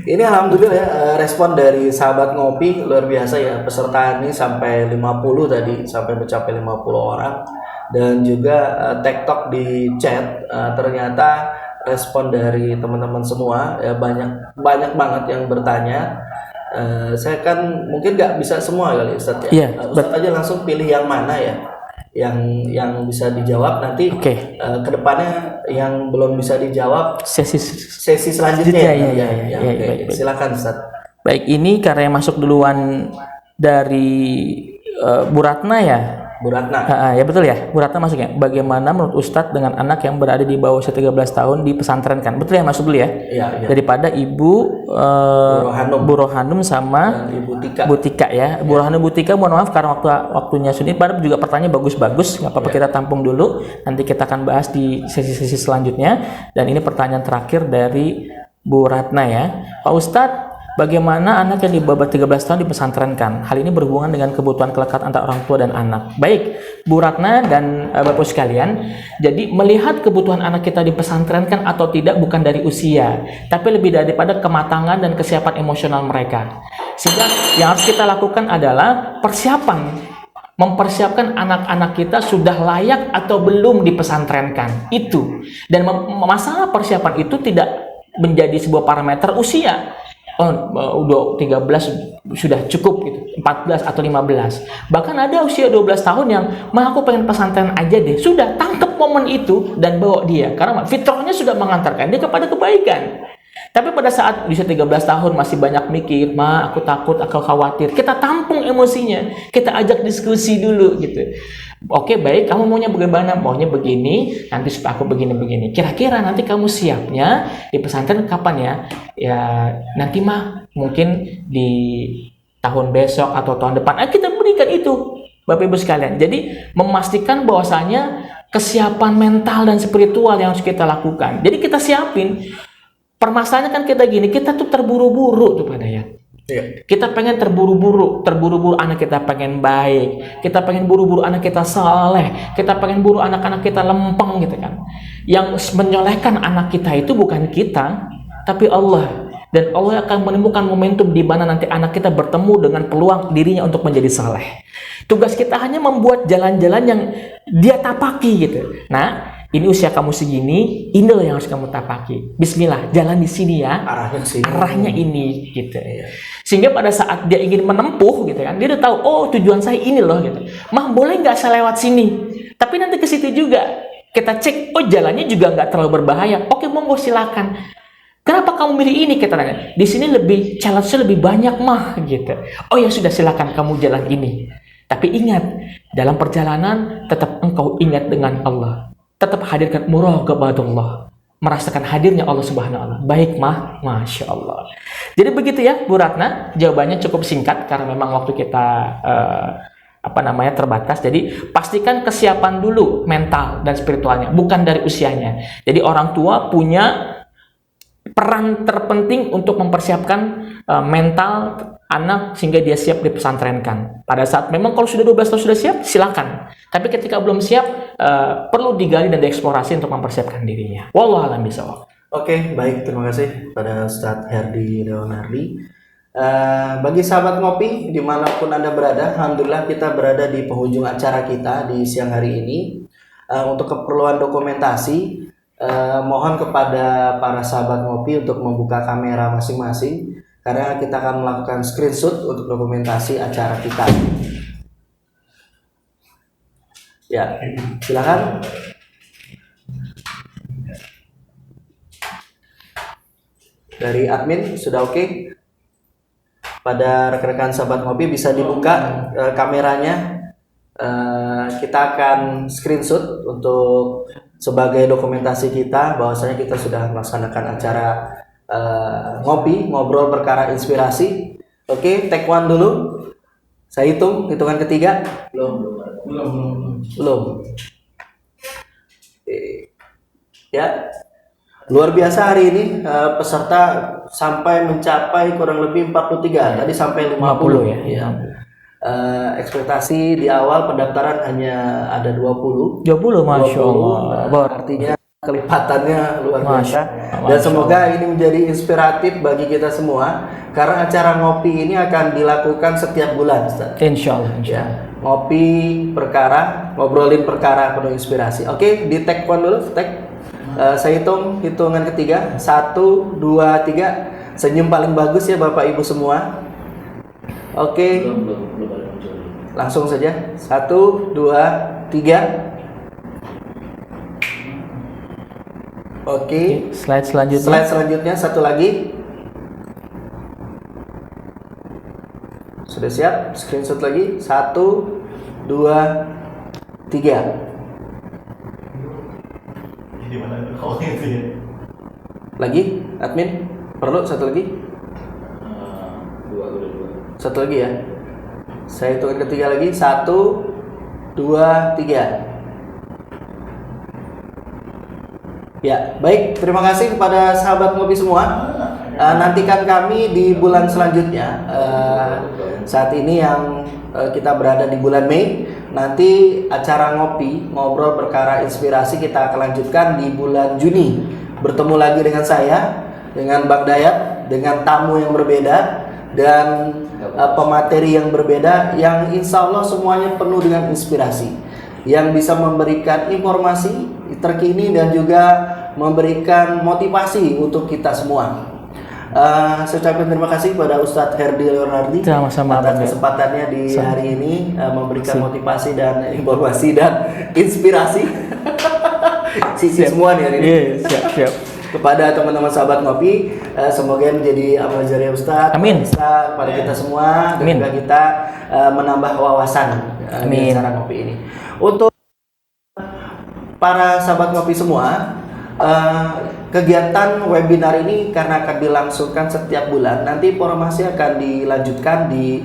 Ini alhamdulillah ya, respon dari sahabat ngopi luar biasa ya. Peserta ini sampai 50 tadi, sampai mencapai 50 orang. Dan juga TikTok di chat, ternyata respon dari teman-teman semua ya, banyak banget yang bertanya. Saya kan mungkin nggak bisa semua kali Ustaz ya. Ustaz aja langsung pilih yang mana ya, yang bisa dijawab nanti. Kedepannya yang belum bisa dijawab sesi selanjutnya. Ya. Silakan Ustaz. Baik, ini karena yang masuk duluan dari Bu Ratna ya. Bu Ratna. Ya betul ya, Bu Ratna masuknya. Bagaimana menurut Ustadz dengan anak yang berada di bawah usia 13 tahun dipesantrenkan? Betul ya, masuk dulu ya. Iya. Daripada Ibu Bu Rohanum sama Bu Tika ya. Bu Rohanum, Bu Tika, mohon maaf karena waktunya sudah. Padahal juga pertanyaan bagus-bagus. Nggak apa-apa, kita tampung dulu. Nanti kita akan bahas di sesi-sesi selanjutnya. Dan ini pertanyaan terakhir dari Bu Ratna ya. Pak Ustadz, bagaimana anak yang di bawah 13 tahun dipesantrenkan? Hal ini berhubungan dengan kebutuhan kelekatan antara orang tua dan anak. Baik, Bu Ratna dan Bapak sekalian, jadi melihat kebutuhan anak kita dipesantrenkan atau tidak bukan dari usia, tapi lebih daripada kematangan dan kesiapan emosional mereka. Sehingga yang harus kita lakukan adalah mempersiapkan anak-anak kita sudah layak atau belum dipesantrenkan. Itu. Dan masalah persiapan itu tidak menjadi sebuah parameter usia. Udah 13 sudah cukup gitu, 14 atau 15. Bahkan ada usia 12 tahun yang aku pengen pesantren aja deh. Sudah tangkap momen itu dan bawa dia, karena fitrahnya sudah mengantarkan dia kepada kebaikan. Tapi pada saat usia 13 tahun masih banyak mikir, aku takut, aku khawatir. Kita tampung emosinya, kita ajak diskusi dulu gitu. Oke, baik, kamu maunya bagaimana? Maunya begini, nanti supaya aku begini-begini. Kira-kira nanti kamu siapnya di pesantren kapan ya? Ya, nanti mungkin di tahun besok atau tahun depan. Kita berikan itu, Bapak Ibu sekalian. Jadi, memastikan bahwasanya kesiapan mental dan spiritual yang harus kita lakukan. Jadi, kita siapin. Permasalahannya kan kita gini, kita tuh terburu-buru tuh pada ya. Kita pengen terburu-buru anak kita pengen baik, kita pengen buru-buru anak kita saleh, kita pengen buru anak-anak kita lempeng gitu kan. Yang menyolehkan anak kita itu bukan kita, tapi Allah. Dan Allah akan menemukan momentum di mana nanti anak kita bertemu dengan peluang dirinya untuk menjadi saleh. Tugas kita hanya membuat jalan-jalan yang dia tapaki gitu. Nah, ini usia kamu segini, ini loh yang harus kamu tapaki. Bismillah, jalan di sini ya. Arahnya ini gitu. Sehingga pada saat dia ingin menempuh gitu kan, dia udah tahu, tujuan saya ini loh gitu. Boleh nggak saya lewat sini? Tapi nanti ke situ juga kita cek, jalannya juga nggak terlalu berbahaya. Oke, monggo silakan. Kenapa kamu milih ini? Kita tanya. Di sini lebih challenge-nya lebih banyak gitu. Oh ya sudah, silakan kamu jalan ini. Tapi ingat, dalam perjalanan tetap engkau ingat dengan Allah. Tetap hadirkan muraqabatullah, merasakan hadirnya Allah Subhanahu wa taala. Baik, Masya Allah. Jadi begitu ya, Bu Ratna. Jawabannya cukup singkat karena memang waktu kita terbatas. Jadi pastikan kesiapan dulu mental dan spiritualnya, bukan dari usianya. Jadi orang tua punya peran terpenting untuk mempersiapkan mental anak sehingga dia siap dipesantrenkan. Pada saat memang kalau sudah 12 tahun sudah siap, silakan. Tapi ketika belum siap, perlu digali dan dieksplorasi untuk mempersiapkan dirinya. Wallahu a'lam bishawab. Oke, baik, terima kasih pada Ustadz Herdi Leonardi. Bagi sahabat ngopi dimanapun Anda berada, alhamdulillah kita berada di penghujung acara kita di siang hari ini. Untuk keperluan dokumentasi, mohon kepada para sahabat ngopi untuk membuka kamera masing-masing karena kita akan melakukan screenshot untuk dokumentasi acara kita. Ya, silakan. Dari admin sudah oke? Pada rekan-rekan sahabat ngopi bisa dibuka kameranya. Kita akan screenshot untuk sebagai dokumentasi kita bahwasanya kita sudah melaksanakan acara ngopi, ngobrol perkara inspirasi. Oke, take one dulu. Saya hitungan ketiga. Belum. Ya. Luar biasa hari ini peserta sampai mencapai kurang lebih 43. Tadi sampai 50 ya. Ekspektasi di awal pendaftaran hanya ada 20. 20, Masya Allah. Artinya kelipatannya luar biasa. Dan semoga ini menjadi inspiratif bagi kita semua karena acara ngopi ini akan dilakukan setiap bulan, Ustaz. Insya Allah. Ya, ngopi perkara, ngobrolin perkara penuh inspirasi. Oke, di tag one dulu, tag. Saya hitungan ketiga. 1, 2, 3. Senyum paling bagus ya Bapak Ibu semua. Oke. Langsung saja. 1, 2, 3. Oke. Slide selanjutnya. Slide selanjutnya satu lagi. Sudah siap? Screenshot lagi. 1, 2, 3. Lagi, admin perlu satu lagi? Satu lagi ya. Saya hitung ketiga lagi. 1, 2, 3. Ya, baik. Terima kasih kepada sahabat ngopi semua. Nantikan kami di bulan selanjutnya. Saat ini yang kita berada di bulan Mei. Nanti acara ngopi, ngobrol perkara inspirasi kita akan lanjutkan di bulan Juni. Bertemu lagi dengan saya, dengan Bang Dayat, dengan tamu yang berbeda dan pemateri yang berbeda yang insya Allah semuanya penuh dengan inspirasi yang bisa memberikan informasi terkini dan juga memberikan motivasi untuk kita semua. Saya ucapkan terima kasih kepada Ustadz Herdi Leonardi atas kesempatannya di hari ini memberikan motivasi dan informasi dan inspirasi sisi semua nih hari ini. Siap. Kepada teman-teman sahabat ngopi, semoga menjadi amal jariah Ustadz. Amin. Bisa kepada kita semua dan juga kita menambah wawasan di acara ngopi ini. Untuk para sahabat ngopi semua, kegiatan webinar ini karena akan dilangsungkan setiap bulan, nanti informasi akan dilanjutkan di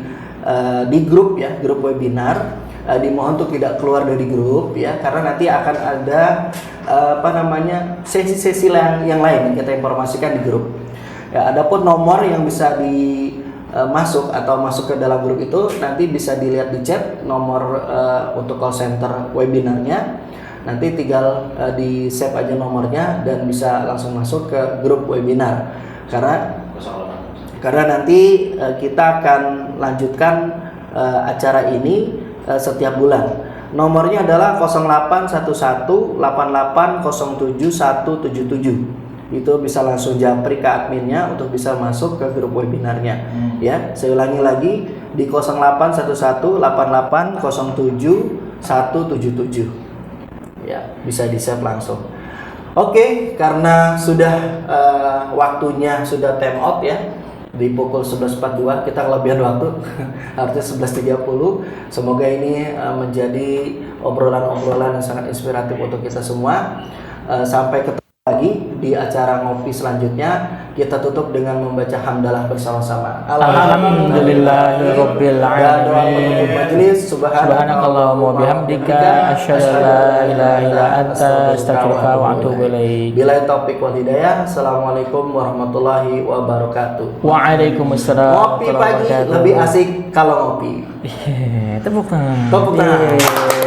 grup ya, grup webinar. Dimohon untuk tidak keluar dari grup ya, karena nanti akan ada sesi-sesi yang lain yang kita informasikan di grup. Ya, adapun nomor yang bisa masuk ke dalam grup itu nanti bisa dilihat di chat nomor untuk call center webinarnya. Nanti tinggal di save aja nomornya dan bisa langsung masuk ke grup webinar. Karena nanti kita akan lanjutkan acara ini setiap bulan. Nomornya adalah 081188077177. Itu bisa langsung japri ke adminnya untuk bisa masuk ke grup webinarnya. Ya, saya ulangi lagi di 081188077177. Ya, bisa di-save langsung. Oke, karena sudah waktunya sudah time out ya. Di pukul 11.42 kita kelebihan waktu. Harusnya 11.30. Semoga ini menjadi obrolan-obrolan yang sangat inspiratif untuk kita semua. Sampai ketemu lagi di acara ngopi selanjutnya. Kita tutup dengan membaca hamdalah bersama-sama. Alhamdulillahirabbil Dan doa alamin. penutup majelis. Subhanakallahumma wa bihamdika asyhadu an la ilaha illa anta astaghfiruka wa atubu ilaik. Bila taufik wal hidayah. Assalamualaikum warahmatullahi wabarakatuh. Waalaikumsalam Ngopi warahmatullahi pagi wabarakatuh. lebih asik kalau ngopi. Tepuk tangan. Tepuk tangan. Yeay.